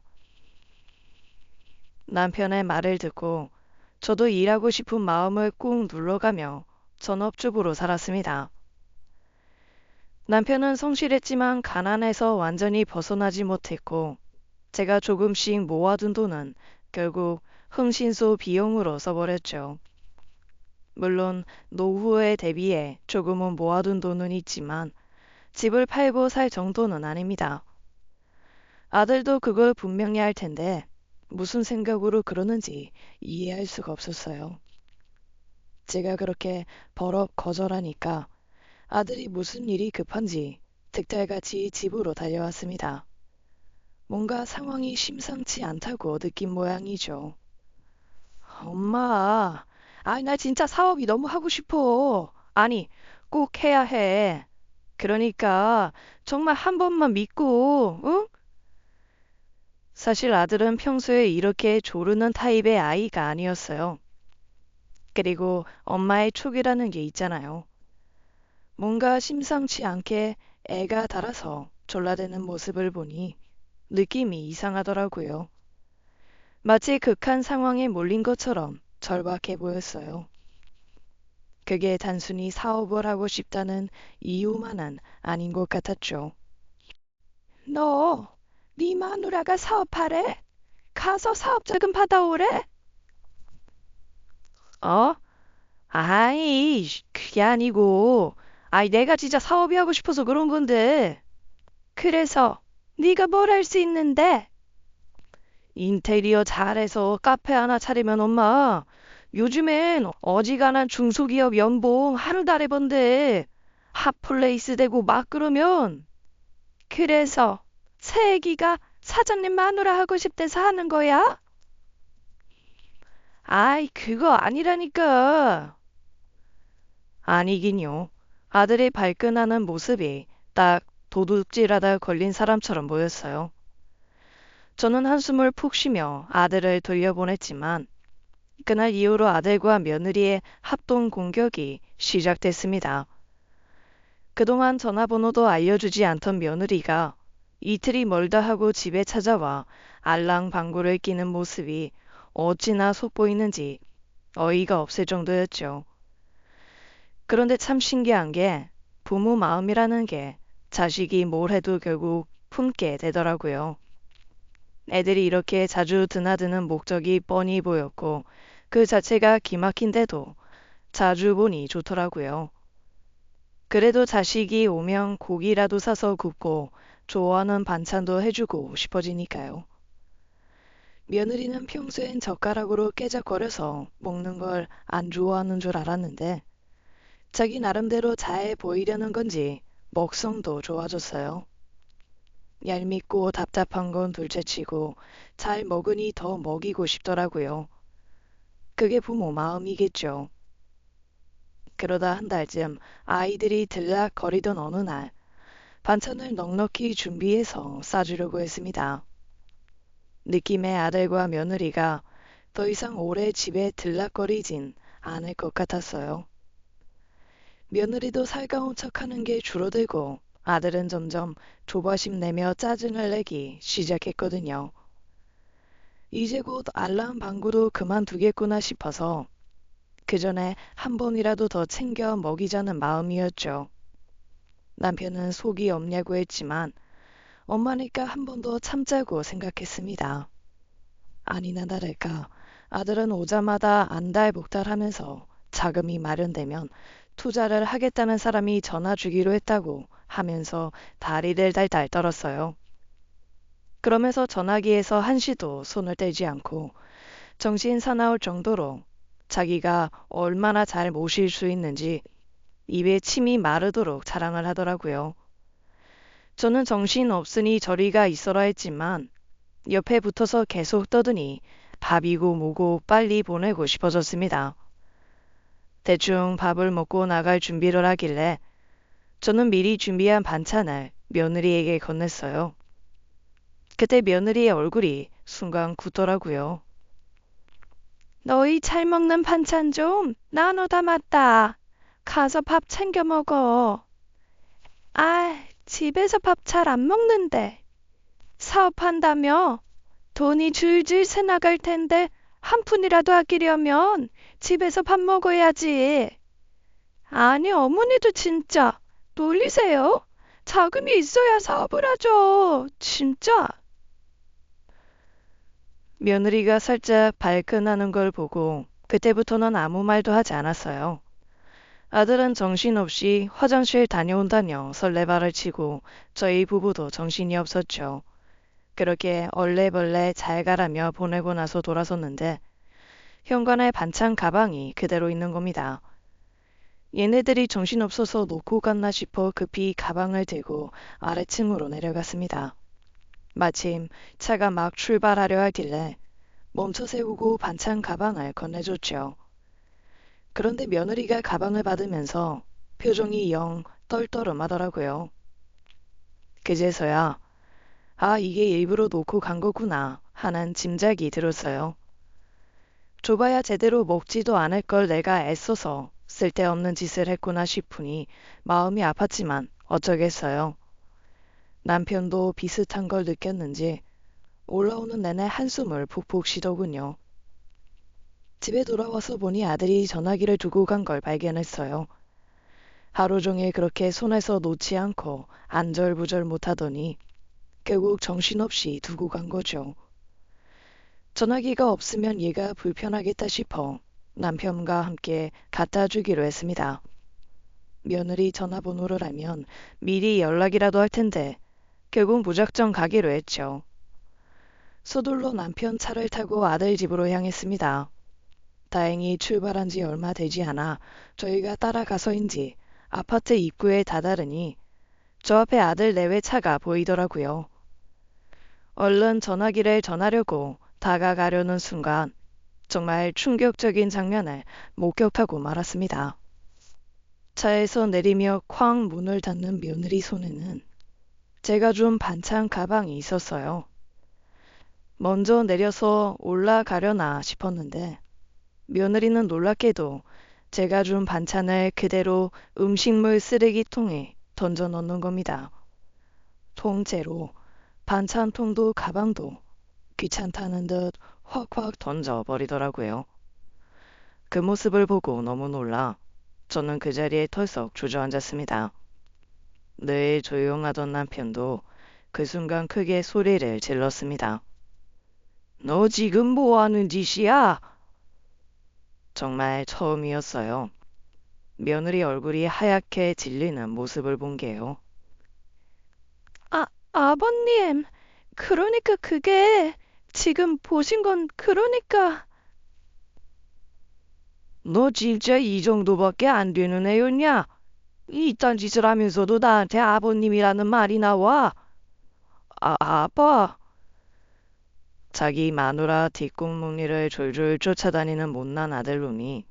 남편의 말을 듣고 저도 일하고 싶은 마음을 꾹 눌러가며 전업주부로 살았습니다. 남편은 성실했지만 가난해서 완전히 벗어나지 못했고 제가 조금씩 모아둔 돈은 결국 흥신소 비용으로 써버렸죠. 물론 노후에 대비해 조금은 모아둔 돈은 있지만 집을 팔고 살 정도는 아닙니다. 아들도 그걸 분명히 알 텐데 무슨 생각으로 그러는지 이해할 수가 없었어요. 제가 그렇게 버럭 거절하니까 아들이 무슨 일이 급한지 득달같이 집으로 달려왔습니다. 뭔가 상황이 심상치 않다고 느낀 모양이죠. 엄마, 아니, 나 진짜 사업이 너무 하고 싶어. 아니, 꼭 해야 해. 그러니까 정말 한 번만 믿고, 응? 사실 아들은 평소에 이렇게 조르는 타입의 아이가 아니었어요. 그리고 엄마의 촉이라는 게 있잖아요. 뭔가 심상치 않게 애가 달아서 졸라대는 모습을 보니 느낌이 이상하더라고요. 마치 극한 상황에 몰린 것처럼 절박해 보였어요. 그게 단순히 사업을 하고 싶다는 이유만은 아닌 것 같았죠. 너, 네 마누라가 사업하래? 가서 사업자금 받아오래? 어? 아이, 그게 아니고, 아이, 내가 진짜 사업이 하고 싶어서 그런 건데. 그래서 네가 뭘 할 수 있는데? 인테리어 잘해서 카페 하나 차리면 엄마, 요즘엔 어지간한 중소기업 연봉 하루 달에 번대. 핫플레이스 되고 막 그러면. 그래서 새애기가 사장님 마누라 하고 싶대서 하는 거야? 아이, 그거 아니라니까. 아니긴요. 아들이 발끈하는 모습이 딱 도둑질하다 걸린 사람처럼 보였어요. 저는 한숨을 푹 쉬며 아들을 돌려보냈지만 그날 이후로 아들과 며느리의 합동 공격이 시작됐습니다. 그동안 전화번호도 알려주지 않던 며느리가 이틀이 멀다 하고 집에 찾아와 알랑방구를 끼는 모습이 어찌나 속보이는지 어이가 없을 정도였죠. 그런데 참 신기한 게 부모 마음이라는 게 자식이 뭘 해도 결국 품게 되더라고요. 애들이 이렇게 자주 드나드는 목적이 뻔히 보였고 그 자체가 기막힌데도 자주 보니 좋더라고요. 그래도 자식이 오면 고기라도 사서 굽고 좋아하는 반찬도 해주고 싶어지니까요. 며느리는 평소엔 젓가락으로 깨작거려서 먹는 걸 안 좋아하는 줄 알았는데 자기 나름대로 잘 보이려는 건지 먹성도 좋아졌어요. 얄밉고 답답한 건 둘째치고 잘 먹으니 더 먹이고 싶더라고요. 그게 부모 마음이겠죠. 그러다 한 달쯤 아이들이 들락거리던 어느 날 반찬을 넉넉히 준비해서 싸주려고 했습니다. 느낌의 아들과 며느리가 더 이상 오래 집에 들락거리진 않을 것 같았어요. 며느리도 살가운 척하는 게 줄어들고 아들은 점점 조바심 내며 짜증을 내기 시작했거든요. 이제 곧 알람 방구도 그만두겠구나 싶어서 그 전에 한 번이라도 더 챙겨 먹이자는 마음이었죠. 남편은 속이 없냐고 했지만 엄마니까 한 번 더 참자고 생각했습니다. 아니나 다를까 아들은 오자마자 안달복달하면서 자금이 마련되면 투자를 하겠다는 사람이 전화 주기로 했다고 하면서 다리를 달달 떨었어요. 그러면서 전화기에서 한시도 손을 떼지 않고 정신 사나울 정도로 자기가 얼마나 잘 모실 수 있는지 입에 침이 마르도록 자랑을 하더라고요. 저는 정신 없으니 저리가 있어라 했지만 옆에 붙어서 계속 떠드니 밥이고 뭐고 빨리 보내고 싶어졌습니다. 대충 밥을 먹고 나갈 준비를 하길래 저는 미리 준비한 반찬을 며느리에게 건넸어요. 그때 며느리의 얼굴이 순간 굳더라고요. 너희 잘 먹는 반찬 좀 나눠 담았다. 가서 밥 챙겨 먹어. 아, 집에서 밥 잘 안 먹는데. 사업한다며 돈이 줄줄 새 나갈 텐데 한 푼이라도 아끼려면 집에서 밥 먹어야지. 아니, 어머니도 진짜 놀리세요? 자금이 있어야 사업을 하죠. 진짜. 며느리가 살짝 발끈하는 걸 보고 그때부터는 아무 말도 하지 않았어요. 아들은 정신없이 화장실 다녀온다며 설레발을 치고 저희 부부도 정신이 없었죠. 그렇게 얼레벌레 잘 가라며 보내고 나서 돌아섰는데 현관에 반찬 가방이 그대로 있는 겁니다. 얘네들이 정신없어서 놓고 갔나 싶어 급히 가방을 들고 아래층으로 내려갔습니다. 마침 차가 막 출발하려 하길래 멈춰 세우고 반찬 가방을 건네줬죠. 그런데 며느리가 가방을 받으면서 표정이 영 떨떠름하더라고요. 그제서야 아, 이게 일부러 놓고 간 거구나 하는 짐작이 들었어요. 줘봐야 제대로 먹지도 않을 걸 내가 애써서 쓸데없는 짓을 했구나 싶으니 마음이 아팠지만 어쩌겠어요. 남편도 비슷한 걸 느꼈는지 올라오는 내내 한숨을 푹푹 쉬더군요. 집에 돌아와서 보니 아들이 전화기를 두고 간 걸 발견했어요. 하루 종일 그렇게 손에서 놓지 않고 안절부절 못하더니 결국 정신없이 두고 간 거죠. 전화기가 없으면 얘가 불편하겠다 싶어 남편과 함께 갖다 주기로 했습니다. 며느리 전화번호를 알면 미리 연락이라도 할 텐데 결국 무작정 가기로 했죠. 서둘러 남편 차를 타고 아들 집으로 향했습니다. 다행히 출발한 지 얼마 되지 않아 저희가 따라가서인지 아파트 입구에 다다르니 저 앞에 아들 내외 차가 보이더라고요. 얼른 전화기를 전하려고 다가가려는 순간 정말 충격적인 장면을 목격하고 말았습니다. 차에서 내리며 쾅 문을 닫는 며느리 손에는 제가 준 반찬 가방이 있었어요. 먼저 내려서 올라가려나 싶었는데 며느리는 놀랍게도 제가 준 반찬을 그대로 음식물 쓰레기통에 던져 넣는 겁니다. 통째로 반찬통도 가방도 귀찮다는 듯 확확 던져버리더라고요. 그 모습을 보고 너무 놀라 저는 그 자리에 털썩 주저앉았습니다. 늘 조용하던 남편도 그 순간 크게 소리를 질렀습니다. 너 지금 뭐 하는 짓이야? 정말 처음이었어요. 며느리 얼굴이 하얗게 질리는 모습을 본 게요. 아버님, 그러니까 그게 지금 보신 건 그러니까. 너 진짜 이 정도밖에 안 되는 애였냐? 이딴 짓을 하면서도 나한테 아버님이라는 말이 나와. 아빠. 자기 마누라 뒷공무니를 졸졸 쫓아다니는 못난 아들놈이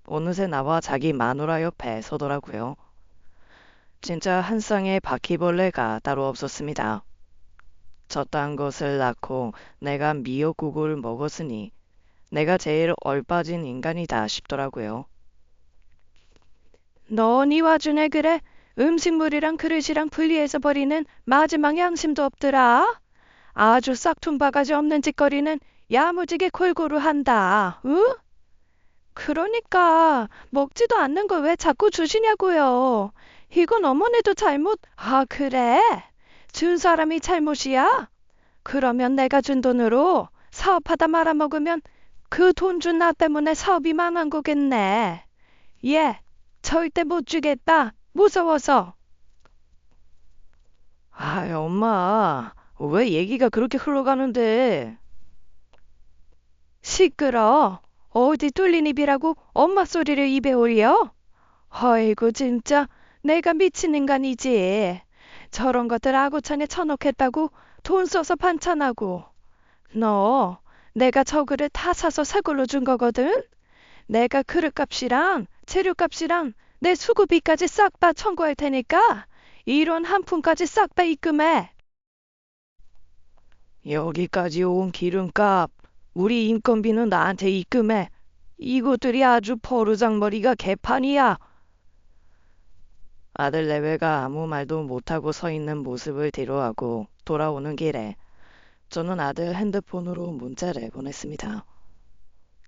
어느새 나와 자기 마누라 옆에 서더라고요. 진짜 한 쌍의 바퀴벌레가 따로 없었습니다. 저딴 것을 낳고 내가 미역국을 먹었으니 내가 제일 얼빠진 인간이다 싶더라고요. 넌 이 와중에 그래? 음식물이랑 그릇이랑 분리해서 버리는 마지막 양심도 없더라. 아주 싹퉁바가지 없는 짓거리는 야무지게 골고루 한다. 응? 그러니까 먹지도 않는 걸 왜 자꾸 주시냐고요. 이건 어머니도 잘못. 아, 그래? 준 사람이 잘못이야? 그러면 내가 준 돈으로 사업하다 말아먹으면 그 돈 준 나 때문에 사업이 망한 거겠네. 예, 절대 못 주겠다. 무서워서. 아, 엄마. 왜 얘기가 그렇게 흘러가는데? 시끄러. 어디 뚫린 입이라고 엄마 소리를 입에 올려? 아이고 진짜 내가 미친 인간이지. 저런 것들 아구창에 쳐놓겠다고 돈 써서 반찬하고. 너 내가 저 그릇 다 사서 새 걸로 준 거거든? 내가 그릇값이랑 재료값이랑 내 수고비까지 싹 다 청구할 테니까 이런 한 푼까지 싹 다 입금해. 여기까지 온 기름값, 우리 인건비는 나한테 입금해. 이것들이 아주 버르장머리가 개판이야. 아들 내외가 아무 말도 못하고 서 있는 모습을 뒤로하고 돌아오는 길에 저는 아들 핸드폰으로 문자를 보냈습니다.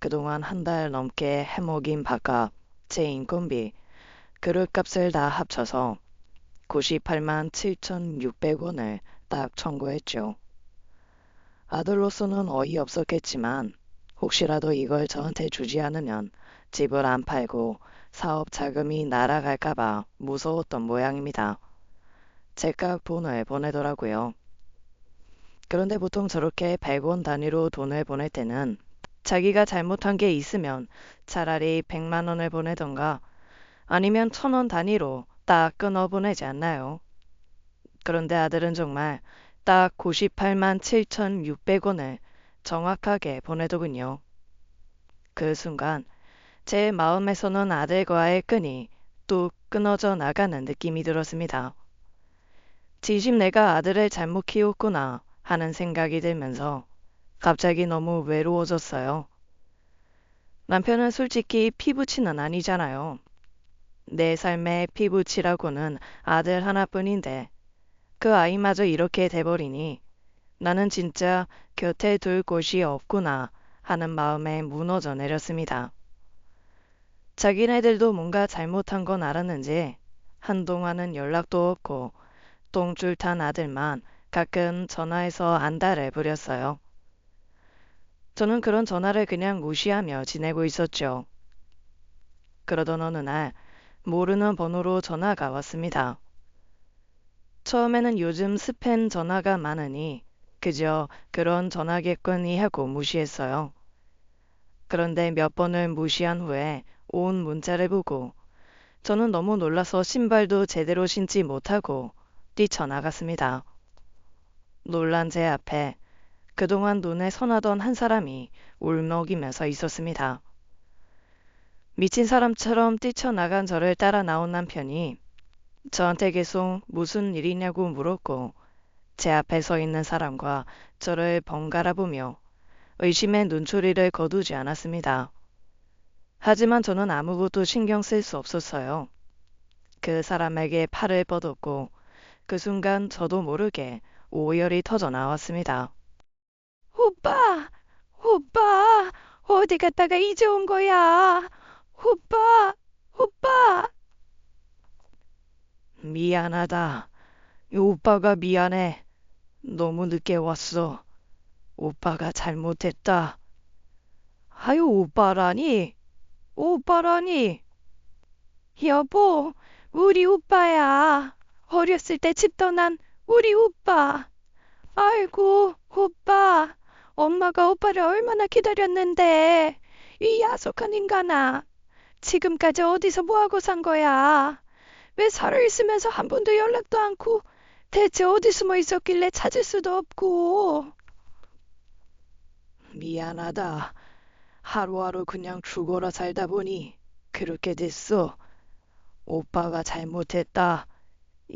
그동안 한 달 넘게 해먹인 밥값, 제 인건비, 그릇값을 다 합쳐서 98만 7,600원을 딱 청구했죠. 아들로서는 어이없었겠지만 혹시라도 이걸 저한테 주지 않으면 집을 안 팔고 사업 자금이 날아갈까봐 무서웠던 모양입니다. 제깍 돈을 보내더라고요. 그런데 보통 저렇게 100원 단위로 돈을 보낼 때는 자기가 잘못한 게 있으면 차라리 100만 원을 보내던가 아니면 1,000원 단위로 딱 끊어 보내지 않나요? 그런데 아들은 정말 딱 98만 7,600원을 정확하게 보내더군요. 그 순간 제 마음에서는 아들과의 끈이 뚝 끊어져 나가는 느낌이 들었습니다. 진심 내가 아들을 잘못 키웠구나 하는 생각이 들면서 갑자기 너무 외로워졌어요. 남편은 솔직히 피부치는 아니잖아요. 내 삶의 피부치라고는 아들 하나뿐인데 그 아이마저 이렇게 돼버리니 나는 진짜 곁에 둘 곳이 없구나 하는 마음에 무너져 내렸습니다. 자기네들도 뭔가 잘못한 건 알았는지 한동안은 연락도 없고 똥줄 탄 아들만 가끔 전화해서 안달을 부렸어요. 저는 그런 전화를 그냥 무시하며 지내고 있었죠. 그러던 어느 날 모르는 번호로 전화가 왔습니다. 처음에는 요즘 스팸 전화가 많으니 그저 그런 전화겠거니 하고 무시했어요. 그런데 몇 번을 무시한 후에 온 문자를 보고 저는 너무 놀라서 신발도 제대로 신지 못하고 뛰쳐나갔습니다. 놀란 제 앞에 그동안 눈에 선하던 한 사람이 울먹이면서 있었습니다. 미친 사람처럼 뛰쳐나간 저를 따라 나온 남편이 저한테 계속 무슨 일이냐고 물었고 제 앞에 서 있는 사람과 저를 번갈아 보며 의심의 눈초리를 거두지 않았습니다. 하지만 저는 아무것도 신경 쓸 수 없었어요. 그 사람에게 팔을 뻗었고 그 순간 저도 모르게 오열이 터져 나왔습니다. 오빠! 오빠! 어디 갔다가 이제 온 거야? 오빠! 오빠! 미안하다. 오빠가 미안해. 너무 늦게 왔어. 오빠가 잘못했다. 아유, 오빠라니? 오빠라니? 여보, 우리 오빠야. 어렸을 때 집 떠난 우리 오빠. 아이고, 오빠. 엄마가 오빠를 얼마나 기다렸는데. 이 야속한 인간아. 지금까지 어디서 뭐하고 산 거야? 왜 살아있으면서 한 번도 연락도 않고 대체 어디 숨어 있었길래 찾을 수도 없고. 미안하다. 하루하루 그냥 죽어라 살다 보니 그렇게 됐어. 오빠가 잘못했다.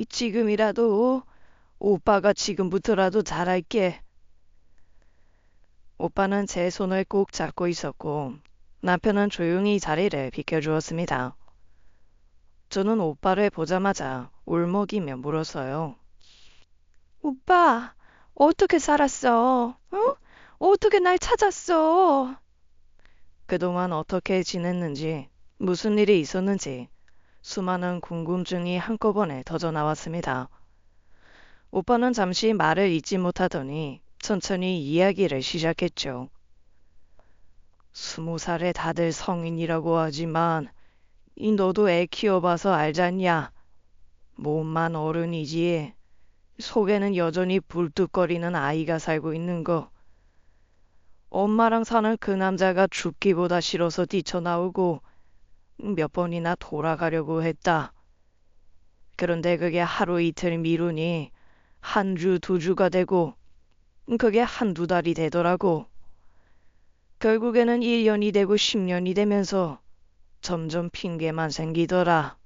지금이라도 오빠가 지금부터라도 잘할게. 오빠는 제 손을 꼭 잡고 있었고 남편은 조용히 자리를 비켜주었습니다. 저는 오빠를 보자마자 울먹이며 물었어요. 오빠, 어떻게 살았어? 어? 어떻게 날 찾았어? 그동안 어떻게 지냈는지, 무슨 일이 있었는지 수많은 궁금증이 한꺼번에 터져 나왔습니다. 오빠는 잠시 말을 잇지 못하더니 천천히 이야기를 시작했죠. 20살에 다들 성인이라고 하지만 너도 애 키워봐서 알잖냐. 몸만 어른이지 속에는 여전히 불뚝거리는 아이가 살고 있는 거. 엄마랑 사는 그 남자가 죽기보다 싫어서 뛰쳐나오고 몇 번이나 돌아가려고 했다. 그런데 그게 하루 이틀 미루니 한 주, 두 주가 되고 그게 한두 달이 되더라고. 결국에는 1년이 되고 10년이 되면서 점점 핑계만 생기더라.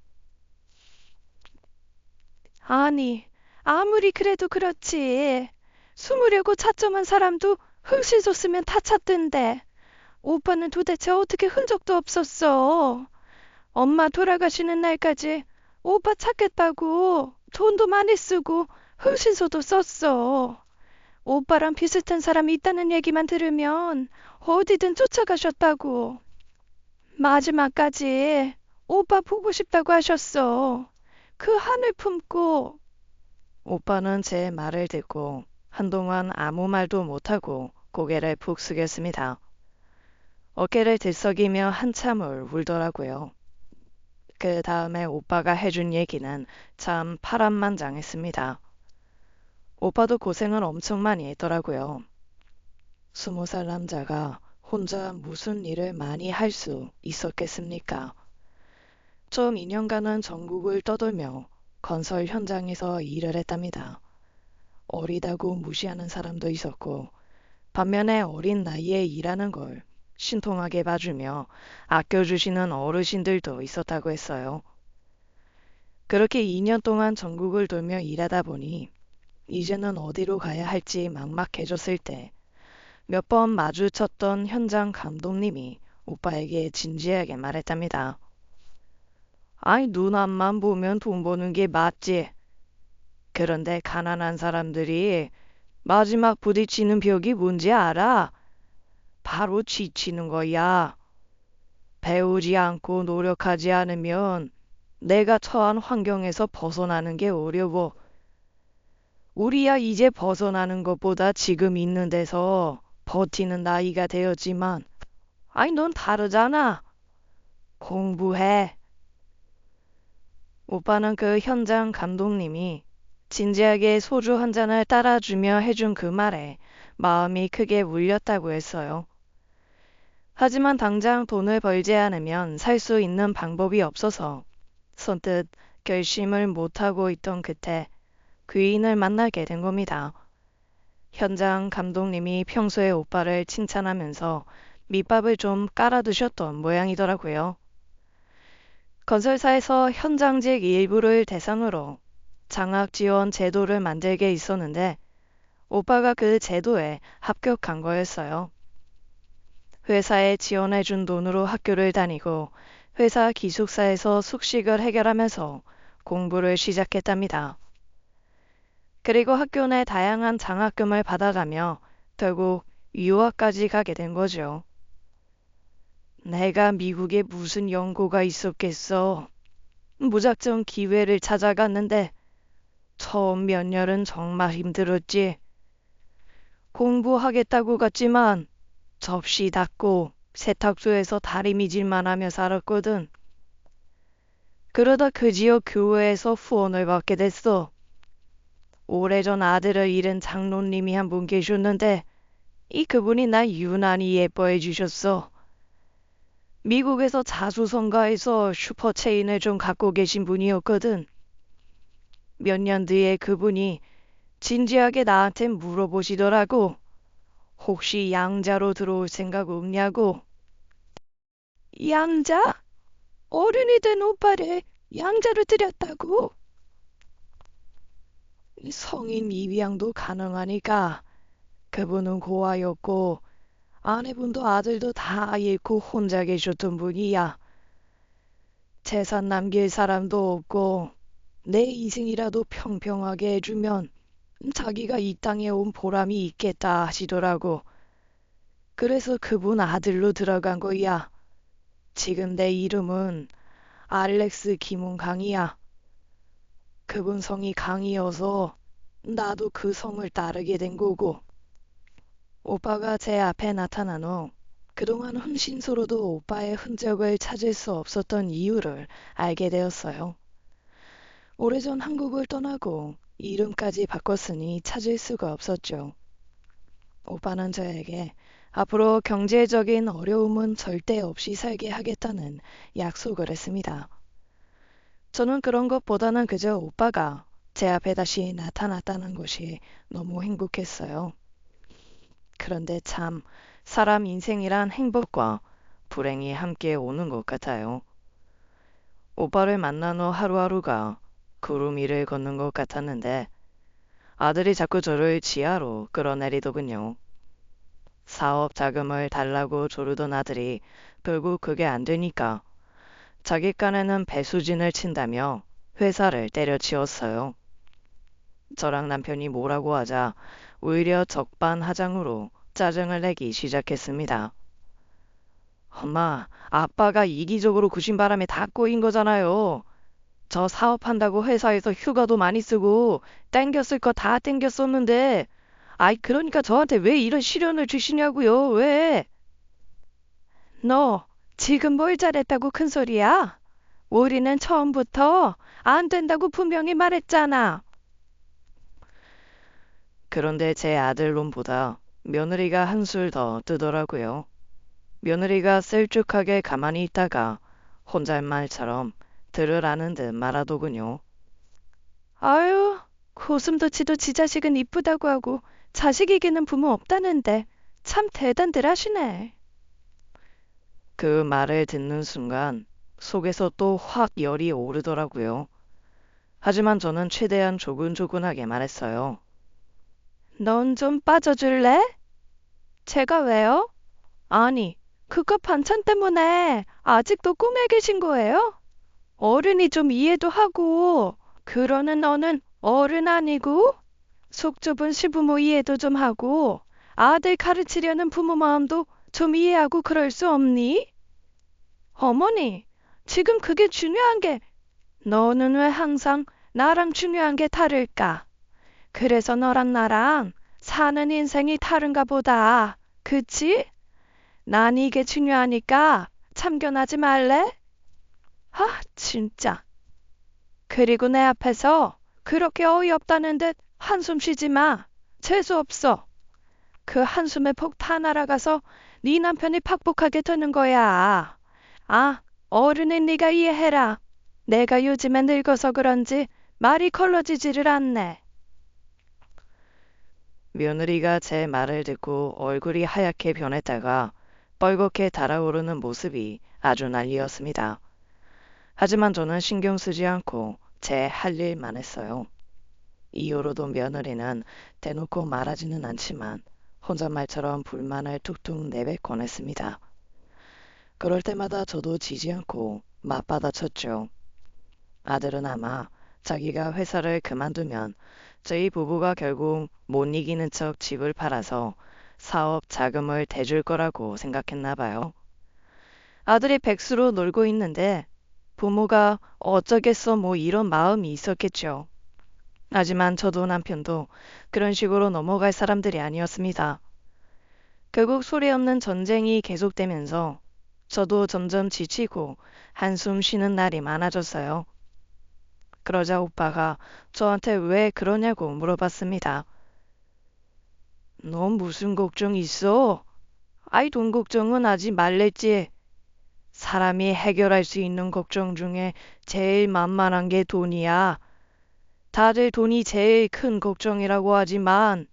아니, 아무리 그래도 그렇지. 숨으려고 찾점한 사람도 흥실 줬으면 다 찾던데. 오빠는 도대체 어떻게 흔적도 없었어. 엄마 돌아가시는 날까지 오빠 찾겠다고 돈도 많이 쓰고 흥신소도 썼어. 오빠랑 비슷한 사람이 있다는 얘기만 들으면 어디든 쫓아가셨다고. 마지막까지 오빠 보고 싶다고 하셨어. 그 한을 품고. 오빠는 제 말을 듣고 한동안 아무 말도 못하고 고개를 푹 숙였습니다. 어깨를 들썩이며 한참을 울더라고요. 그 다음에 오빠가 해준 얘기는 참 파란만장했습니다. 오빠도 고생을 엄청 많이 했더라고요. 20살 남자가 혼자 무슨 일을 많이 할 수 있었겠습니까? 처음 2년간은 전국을 떠돌며 건설 현장에서 일을 했답니다. 어리다고 무시하는 사람도 있었고 반면에 어린 나이에 일하는 걸 신통하게 봐주며 아껴주시는 어르신들도 있었다고 했어요. 그렇게 2년 동안 전국을 돌며 일하다 보니 이제는 어디로 가야 할지 막막해졌을 때 몇 번 마주쳤던 현장 감독님이 오빠에게 진지하게 말했답니다. 아이, 눈 앞만 보면 돈 버는 게 맞지. 그런데 가난한 사람들이 마지막 부딪히는 벽이 뭔지 알아? 바로 지치는 거야. 배우지 않고 노력하지 않으면 내가 처한 환경에서 벗어나는 게 어려워. 우리야 이제 벗어나는 것보다 지금 있는 데서 버티는 나이가 되었지만, 아니, 넌 다르잖아. 공부해. 오빠는 그 현장 감독님이 진지하게 소주 한 잔을 따라주며 해준 그 말에 마음이 크게 울렸다고 했어요. 하지만 당장 돈을 벌지 않으면 살 수 있는 방법이 없어서 선뜻 결심을 못하고 있던 그때 귀인을 만나게 된 겁니다. 현장 감독님이 평소에 오빠를 칭찬하면서 밑밥을 좀 깔아두셨던 모양이더라고요. 건설사에서 현장직 일부를 대상으로 장학 지원 제도를 만들게 있었는데 오빠가 그 제도에 합격한 거였어요. 회사에 지원해준 돈으로 학교를 다니고 회사 기숙사에서 숙식을 해결하면서 공부를 시작했답니다. 그리고 학교 내 다양한 장학금을 받아가며 결국 유학까지 가게 된 거죠. 내가 미국에 무슨 연고가 있었겠어. 무작정 기회를 찾아갔는데 처음 몇 년은 정말 힘들었지. 공부하겠다고 갔지만 접시 닦고 세탁소에서 다리미질만 하며 살았거든. 그러다 그 지역 교회에서 후원을 받게 됐어. 오래전 아들을 잃은 장로님이 한 분 계셨는데 그분이 날 유난히 예뻐해 주셨어. 미국에서 자수성가해서 슈퍼체인을 좀 갖고 계신 분이었거든. 몇 년 뒤에 그분이 진지하게 나한테 물어보시더라고. 혹시 양자로 들어올 생각 없냐고. 양자? 어른이 된 오빠를 양자로 들였다고? 성인 입양도 가능하니까 그분은 고아였고 아내분도 아들도 다 잃고 혼자 계셨던 분이야. 재산 남길 사람도 없고 내 이승이라도 평평하게 해주면 자기가 이 땅에 온 보람이 있겠다 하시더라고. 그래서 그분 아들로 들어간 거야. 지금 내 이름은 알렉스 김은강이야. 그분 성이 강이어서 나도 그 성을 따르게 된 거고. 오빠가 제 앞에 나타난 후 그동안 흥신소로도 오빠의 흔적을 찾을 수 없었던 이유를 알게 되었어요. 오래전 한국을 떠나고 이름까지 바꿨으니 찾을 수가 없었죠. 오빠는 저에게 앞으로 경제적인 어려움은 절대 없이 살게 하겠다는 약속을 했습니다. 저는 그런 것보다는 그저 오빠가 제 앞에 다시 나타났다는 것이 너무 행복했어요. 그런데 참 사람 인생이란 행복과 불행이 함께 오는 것 같아요. 오빠를 만난 후 하루하루가 구름 위를 걷는 것 같았는데 아들이 자꾸 저를 지하로 끌어내리더군요. 사업 자금을 달라고 조르던 아들이 결국 그게 안 되니까 자기 깐에는 배수진을 친다며 회사를 때려치웠어요. 저랑 남편이 뭐라고 하자 오히려 적반하장으로 짜증을 내기 시작했습니다. 엄마, 아빠가 이기적으로 구신 바람에 다 꼬인 거잖아요. 저 사업한다고 회사에서 휴가도 많이 쓰고 땡겼을 거 다 땡겼었는데 아이 그러니까 저한테 왜 이런 시련을 주시냐고요. 왜? 너 지금 뭘 잘했다고 큰 소리야? 우리는 처음부터 안 된다고 분명히 말했잖아. 그런데 제 아들놈보다 며느리가 한술 더 뜨더라고요. 며느리가 셀쭉하게 가만히 있다가 혼잣말처럼 들으라는 듯 말하더군요. 아유, 고슴도치도 지 자식은 이쁘다고 하고 자식 이기는 부모 없다는데 참 대단들 하시네. 그 말을 듣는 순간 속에서 또 확 열이 오르더라고요. 하지만 저는 최대한 조근조근하게 말했어요. 넌 좀 빠져줄래? 제가 왜요? 아니, 그깟 반찬 때문에 아직도 꿈에 계신 거예요? 어른이 좀 이해도 하고, 그러는 너는 어른 아니고, 속 좁은 시부모 이해도 좀 하고, 아들 가르치려는 부모 마음도 좀 이해하고 그럴 수 없니? 어머니, 지금 그게 중요한 게, 너는 왜 항상 나랑 중요한 게 다를까? 그래서 너랑 나랑 사는 인생이 다른가 보다. 그치? 난 이게 중요하니까 참견하지 말래? 아, 진짜. 그리고 내 앞에서 그렇게 어이없다는 듯 한숨 쉬지 마. 재수없어. 그 한숨에 폭탄 날아가서 네 남편이 팍폭하게 되는 거야. 아, 어른인 네가 이해해라. 내가 요즘에 늙어서 그런지 말이 걸러지지를 않네. 며느리가 제 말을 듣고 얼굴이 하얗게 변했다가 뻘겋게 달아오르는 모습이 아주 난리였습니다. 하지만 저는 신경 쓰지 않고 제 할 일만 했어요. 이후로도 며느리는 대놓고 말하지는 않지만 혼잣말처럼 불만을 툭툭 내뱉곤 했습니다. 그럴 때마다 저도 지지 않고 맞받아쳤죠. 아들은 아마 자기가 회사를 그만두면 저희 부부가 결국 못 이기는 척 집을 팔아서 사업 자금을 대줄 거라고 생각했나 봐요. 아들이 백수로 놀고 있는데 부모가 어쩌겠어 뭐 이런 마음이 있었겠죠. 하지만 저도 남편도 그런 식으로 넘어갈 사람들이 아니었습니다. 결국 소리 없는 전쟁이 계속되면서 저도 점점 지치고 한숨 쉬는 날이 많아졌어요. 그러자 오빠가 저한테 왜 그러냐고 물어봤습니다. 너 무슨 걱정 있어? 아이 돈 걱정은 하지 말랬지. 사람이 해결할 수 있는 걱정 중에 제일 만만한 게 돈이야. 다들 돈이 제일 큰 걱정이라고 하지만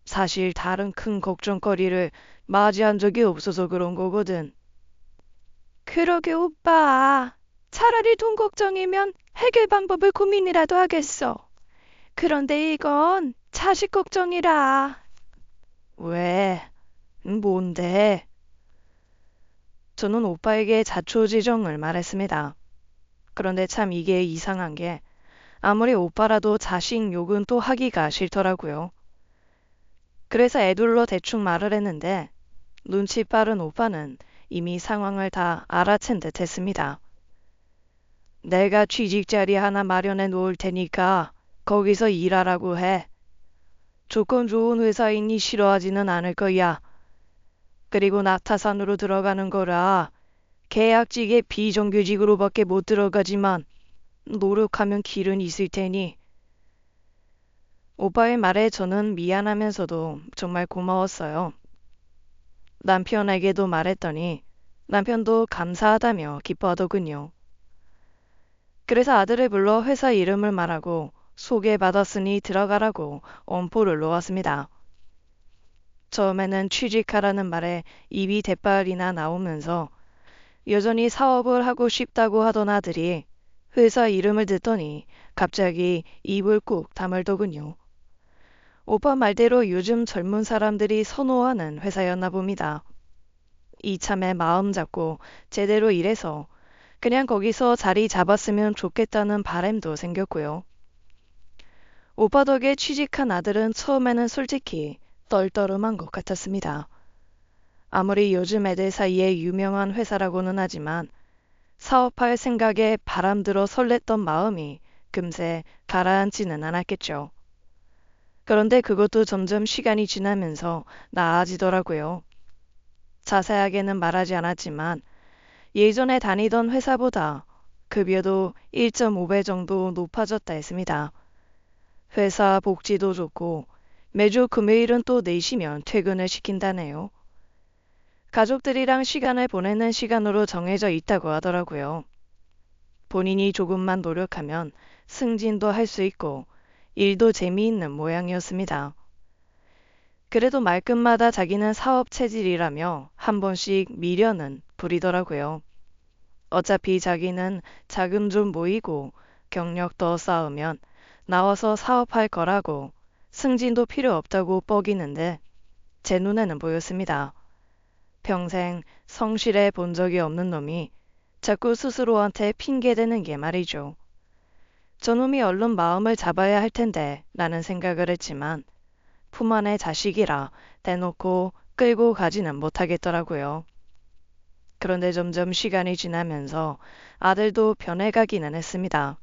사실 다른 큰 걱정거리를 맞이한 적이 없어서 그런 거거든. 그러게 오빠. 차라리 돈 걱정이면 해결 방법을 고민이라도 하겠어. 그런데 이건 자식 걱정이라. 왜? 뭔데? 저는 오빠에게 자초지종을 말했습니다. 그런데 참 이게 이상한 게 아무리 오빠라도 자식 욕은 또 하기가 싫더라고요. 그래서 애둘러 대충 말을 했는데 눈치 빠른 오빠는 이미 상황을 다 알아챈 듯 했습니다. 내가 취직 자리 하나 마련해 놓을 테니까 거기서 일하라고 해. 조건 좋은 회사이니 싫어하지는 않을 거야. 그리고 낙타산으로 들어가는 거라 계약직에 비정규직으로밖에 못 들어가지만 노력하면 길은 있을 테니. 오빠의 말에 저는 미안하면서도 정말 고마웠어요. 남편에게도 말했더니 남편도 감사하다며 기뻐하더군요. 그래서 아들을 불러 회사 이름을 말하고 소개받았으니 들어가라고 엄포를 놓았습니다. 처음에는 취직하라는 말에 입이 대빨이나 나오면서 여전히 사업을 하고 싶다고 하던 아들이 회사 이름을 듣더니 갑자기 입을 꾹 다물더군요. 오빠 말대로 요즘 젊은 사람들이 선호하는 회사였나 봅니다. 이참에 마음 잡고 제대로 일해서 그냥 거기서 자리 잡았으면 좋겠다는 바람도 생겼고요. 오빠 덕에 취직한 아들은 처음에는 솔직히 떨떠름한 것 같았습니다. 아무리 요즘 애들 사이에 유명한 회사라고는 하지만 사업할 생각에 바람들어 설렜던 마음이 금세 가라앉지는 않았겠죠. 그런데 그것도 점점 시간이 지나면서 나아지더라고요. 자세하게는 말하지 않았지만 예전에 다니던 회사보다 급여도 1.5배 정도 높아졌다 했습니다. 회사 복지도 좋고 매주 금요일은 또 4시면 퇴근을 시킨다네요. 가족들이랑 시간을 보내는 시간으로 정해져 있다고 하더라고요. 본인이 조금만 노력하면 승진도 할 수 있고 일도 재미있는 모양이었습니다. 그래도 말끝마다 자기는 사업 체질이라며 한 번씩 미련은 부리더라고요. 어차피 자기는 자금 좀 모이고 경력 더 쌓으면 나와서 사업할 거라고 승진도 필요 없다고 뻐기는데 제 눈에는 보였습니다. 평생 성실해 본 적이 없는 놈이 자꾸 스스로한테 핑계대는 게 말이죠. 저놈이 얼른 마음을 잡아야 할 텐데 라는 생각을 했지만 품 안의 자식이라 대놓고 끌고 가지는 못하겠더라고요. 그런데 점점 시간이 지나면서 아들도 변해가기는 했습니다.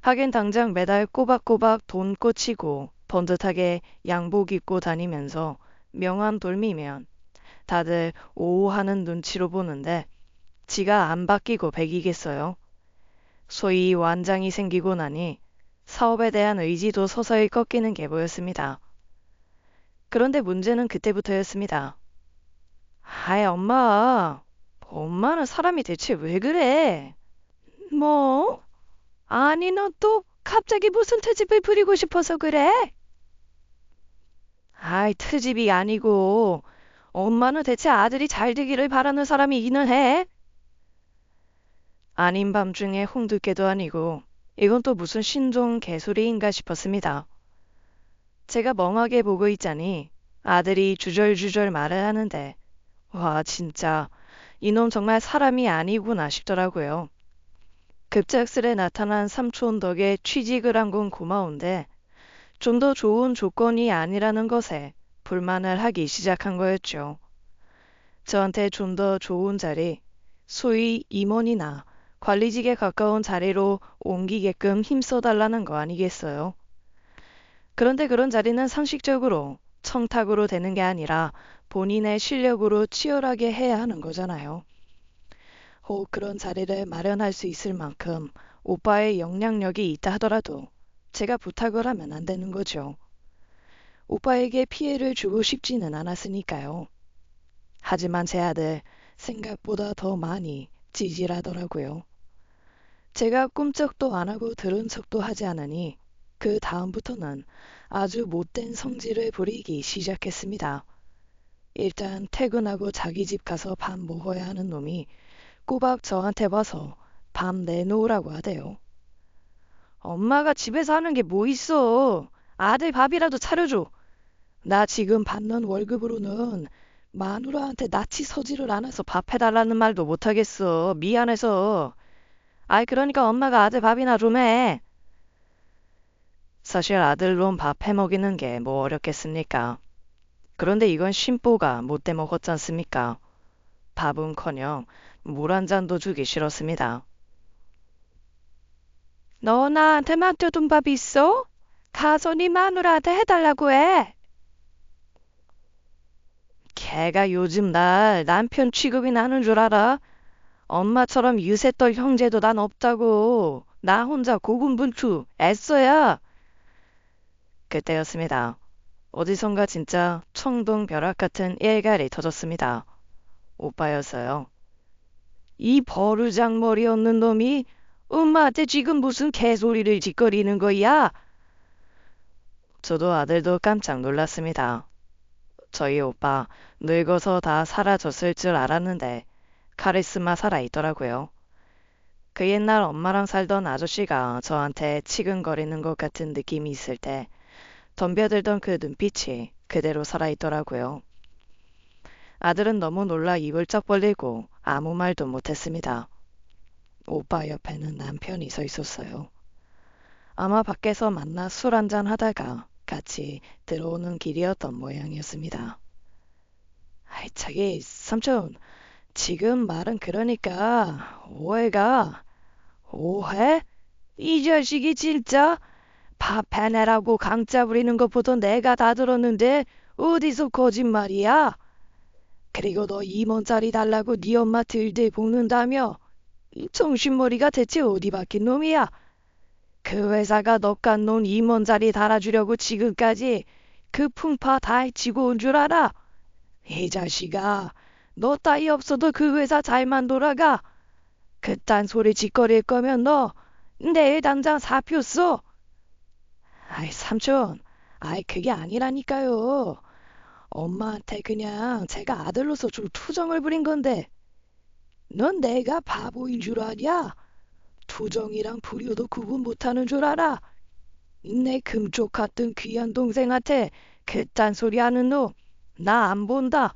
하긴 당장 매달 꼬박꼬박 돈 꽂히고 번듯하게 양복 입고 다니면서 명함 돌미면 다들 오호하는 눈치로 보는데 지가 안 바뀌고 백이겠어요. 소위 완장이 생기고 나니 사업에 대한 의지도 서서히 꺾이는 게 보였습니다. 그런데 문제는 그때부터였습니다. 아이, 엄마. 엄마는 사람이 대체 왜 그래? 뭐? 아니, 너 또 갑자기 무슨 트집을 부리고 싶어서 그래? 아이, 트집이 아니고, 엄마는 대체 아들이 잘 되기를 바라는 사람이기는 해? 아닌 밤중에 홍두깨도 아니고, 이건 또 무슨 신종 개소리인가 싶었습니다. 제가 멍하게 보고 있자니 아들이 주절주절 말을 하는데, 와, 진짜 이놈 정말 사람이 아니구나 싶더라고요. 급작스레 나타난 삼촌 덕에 취직을 한 건 고마운데 좀 더 좋은 조건이 아니라는 것에 불만을 하기 시작한 거였죠. 저한테 좀 더 좋은 자리, 소위 임원이나 관리직에 가까운 자리로 옮기게끔 힘써달라는 거 아니겠어요? 그런데 그런 자리는 상식적으로 청탁으로 되는 게 아니라 본인의 실력으로 치열하게 해야 하는 거잖아요. 혹 그런 자리를 마련할 수 있을 만큼 오빠의 영향력이 있다 하더라도 제가 부탁을 하면 안 되는 거죠. 오빠에게 피해를 주고 싶지는 않았으니까요. 하지만 제 아들 생각보다 더 많이 찌질하더라고요. 제가 꿈쩍도 안 하고 들은 척도 하지 않으니 그 다음부터는 아주 못된 성질을 부리기 시작했습니다. 일단 퇴근하고 자기 집 가서 밥 먹어야 하는 놈이 꼬박 저한테 와서 밥 내놓으라고 하대요. 엄마가 집에서 하는 게 뭐 있어. 아들 밥이라도 차려줘. 나 지금 받는 월급으로는 마누라한테 나치 서지를 않아서 밥 해달라는 말도 못하겠어. 미안해서. 아이, 그러니까 엄마가 아들 밥이나 좀 해. 사실 아들 놈 밥 해먹이는 게 뭐 어렵겠습니까? 그런데 이건 심보가 못돼 먹었지 않습니까? 밥은커녕 물 한 잔도 주기 싫었습니다. 너 나한테 맡겨둔 밥 있어? 가서 네 마누라한테 해달라고 해. 걔가 요즘 날 남편 취급이 나는 줄 알아? 엄마처럼 유세떨 형제도 난 없다고. 나 혼자 고군분투 애써야. 그때였습니다. 어디선가 진짜 청동벼락 같은 일갈이 터졌습니다. 오빠였어요. 이 버르장머리 없는 놈이 엄마한테 지금 무슨 개소리를 짓거리는 거야? 저도 아들도 깜짝 놀랐습니다. 저희 오빠 늙어서 다 사라졌을 줄 알았는데 카리스마 살아있더라고요. 그 옛날 엄마랑 살던 아저씨가 저한테 치근거리는 것 같은 느낌이 있을 때 덤벼들던 그 눈빛이 그대로 살아있더라고요. 아들은 너무 놀라 입을 쩍 벌리고 아무 말도 못했습니다. 오빠 옆에는 남편이 서 있었어요. 아마 밖에서 만나 술 한잔 하다가 같이 들어오는 길이었던 모양이었습니다. 아이, 저기, 삼촌, 지금 말은 그러니까 오해가. 오해? 이 자식이 진짜 밥 해내라고 강짜 부리는 것보다 내가 다 들었는데 어디서 거짓말이야? 그리고 너 2만짜리 달라고 네 엄마 들들 볶는다며? 이 정신머리가 대체 어디 박힌 놈이야? 그 회사가 너깟 놈 2만짜리 달아주려고 지금까지 그 풍파 다 해치고 온 줄 알아? 이 자식아, 너 따위 없어도 그 회사 잘만 돌아가. 그딴 소리 짓거릴 거면 너 내일 당장 사표 써. 아이, 삼촌, 아이, 그게 아니라니까요. 엄마한테 그냥 제가 아들로서 좀 투정을 부린 건데 넌 내가 바보인 줄 아냐? 투정이랑 불효도 구분 못하는 줄 알아? 내 금쪽 같은 귀한 동생한테 그딴 소리 하는 놈 나 안 본다.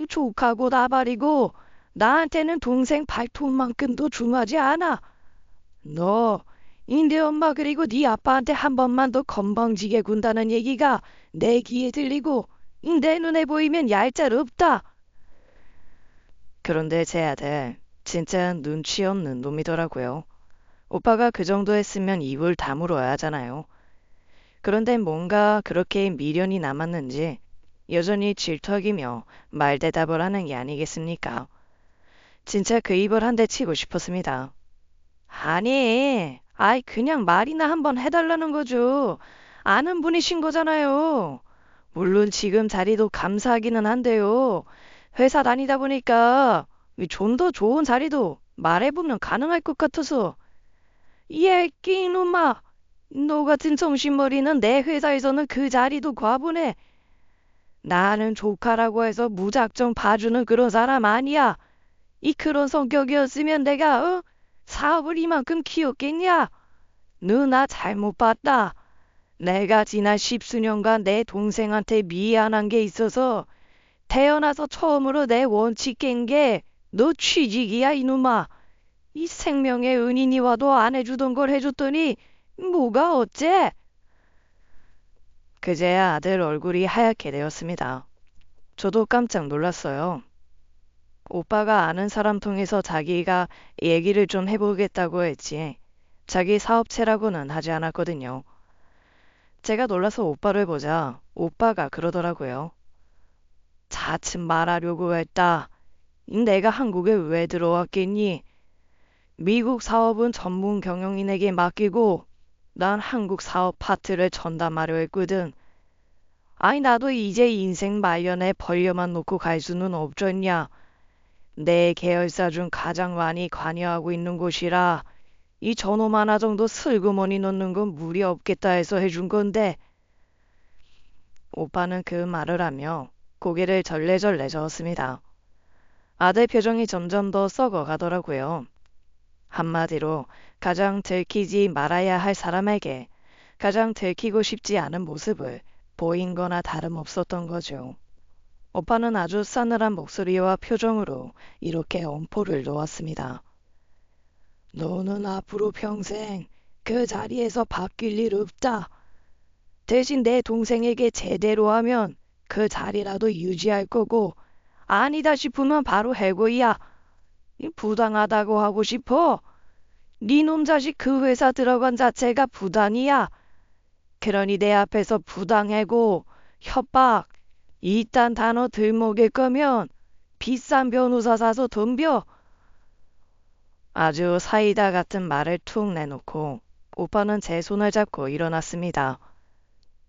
족하고 나발이고 나한테는 동생 발톱만큼도 중하지 않아. 너 인대 엄마 그리고 네 아빠한테 한 번만 더 건방지게 군다는 얘기가 내 귀에 들리고 내 눈에 보이면 얄짤 없다. 그런데 제 아들 진짜 눈치 없는 놈이더라고요. 오빠가 그 정도 했으면 입을 다물어야 하잖아요. 그런데 뭔가 그렇게 미련이 남았는지 여전히 질투하기며 말대답을 하는 게 아니겠습니까? 진짜 그 입을 한 대 치고 싶었습니다. 아니, 아이 그냥 말이나 한번 해달라는 거죠. 아는 분이신 거잖아요. 물론 지금 자리도 감사하기는 한데요. 회사 다니다 보니까 좀 더 좋은 자리도 말해보면 가능할 것 같아서. 얘끼 이놈아, 너 같은 정신머리는 내 회사에서는 그 자리도 과분해. 나는 조카라고 해서 무작정 봐주는 그런 사람 아니야. 이 그런 성격이었으면 내가 사업을 이만큼 키웠겠냐? 너 나 잘못 봤다. 내가 지난 십수년간 내 동생한테 미안한 게 있어서 태어나서 처음으로 내 원칙 깬 게 너 취직이야 이놈아. 이 생명의 은인이 와도 안 해주던 걸 해줬더니 뭐가 어째? 그제야 아들 얼굴이 하얗게 되었습니다. 저도 깜짝 놀랐어요. 오빠가 아는 사람 통해서 자기가 얘기를 좀 해보겠다고 했지 자기 사업체라고는 하지 않았거든요. 제가 놀라서 오빠를 보자 오빠가 그러더라고요. 자칫 말하려고 했다. 내가 한국에 왜 들어왔겠니? 미국 사업은 전문 경영인에게 맡기고 난 한국 사업 파트를 전담하려 했거든. 아니 나도 이제 인생 말년에 벌려만 놓고 갈 수는 없겠냐. 내 계열사 중 가장 많이 관여하고 있는 곳이라 이 저놈 하나 정도 슬그머니 넣는 건 무리 없겠다 해서 해준 건데. 오빠는 그 말을 하며 고개를 절레절레 저었습니다. 아들 표정이 점점 더 썩어 가더라고요. 한마디로 가장 들키지 말아야 할 사람에게 가장 들키고 싶지 않은 모습을 보인 거나 다름없었던 거죠. 오빠는 아주 싸늘한 목소리와 표정으로 이렇게 엄포를 놓았습니다. 너는 앞으로 평생 그 자리에서 바뀔 일 없다. 대신 내 동생에게 제대로 하면 그 자리라도 유지할 거고 아니다 싶으면 바로 해고야. 부당하다고 하고 싶어. 네 놈 자식 그 회사 들어간 자체가 부당이야. 그러니 내 앞에서 부당해고 협박 이딴 단어 들먹일 거면 비싼 변호사 사서 덤벼. 아주 사이다 같은 말을 툭 내놓고 오빠는 제 손을 잡고 일어났습니다.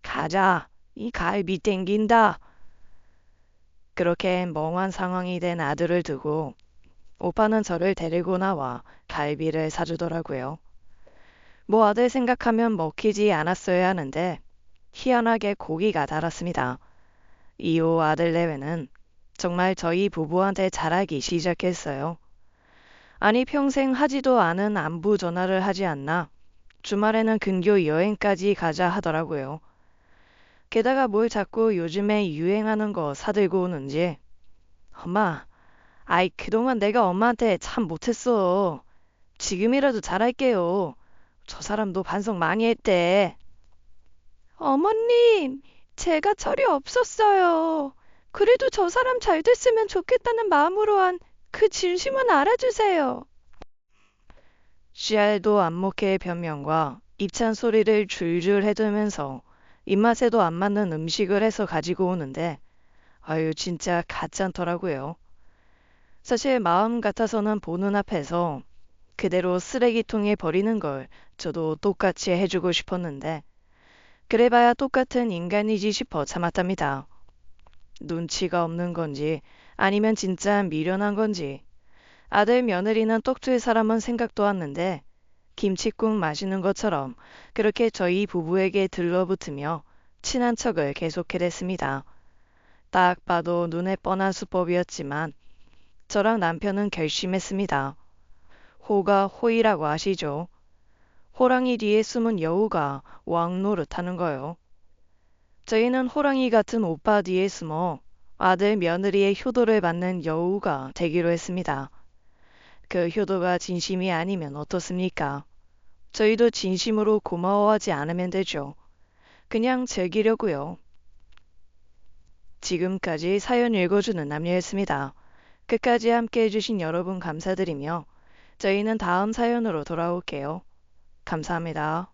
가자. 이 갈비 땡긴다. 그렇게 멍한 상황이 된 아들을 두고 오빠는 저를 데리고 나와 갈비를 사주더라고요. 뭐 아들 생각하면 먹히지 않았어야 하는데 희한하게 고기가 달았습니다. 이후 아들 내외는 정말 저희 부부한테 잘하기 시작했어요. 아니 평생 하지도 않은 안부 전화를 하지 않나 주말에는 근교 여행까지 가자 하더라고요. 게다가 뭘 자꾸 요즘에 유행하는 거 사들고 오는지 엄마, 아이 그동안 내가 엄마한테 참 못했어. 지금이라도 잘할게요. 저 사람도 반성 많이 했대. 어머님, 제가 철이 없었어요. 그래도 저 사람 잘 됐으면 좋겠다는 마음으로 한 그 진심은 알아주세요. 씨알도 안목의 변명과 입찬 소리를 줄줄 해두면서 입맛에도 안 맞는 음식을 해서 가지고 오는데 아유 진짜 가짠더라고요. 사실 마음 같아서는 보는 앞에서 그대로 쓰레기통에 버리는 걸 저도 똑같이 해주고 싶었는데 그래봐야 똑같은 인간이지 싶어 참았답니다. 눈치가 없는 건지 아니면 진짜 미련한 건지 아들 며느리는 똑될 사람은 생각도 왔는데 김칫국 마시는 것처럼 그렇게 저희 부부에게 들러붙으며 친한 척을 계속해댔습니다. 딱 봐도 눈에 뻔한 수법이었지만 저랑 남편은 결심했습니다. 호가 호이라고 아시죠? 호랑이 뒤에 숨은 여우가 왕 노릇하는 거요. 저희는 호랑이 같은 오빠 뒤에 숨어 아들 며느리의 효도를 받는 여우가 되기로 했습니다. 그 효도가 진심이 아니면 어떻습니까? 저희도 진심으로 고마워하지 않으면 되죠. 그냥 즐기려고요. 지금까지 사연 읽어주는 남녀였습니다. 끝까지 함께 해주신 여러분 감사드리며 저희는 다음 사연으로 돌아올게요. 감사합니다.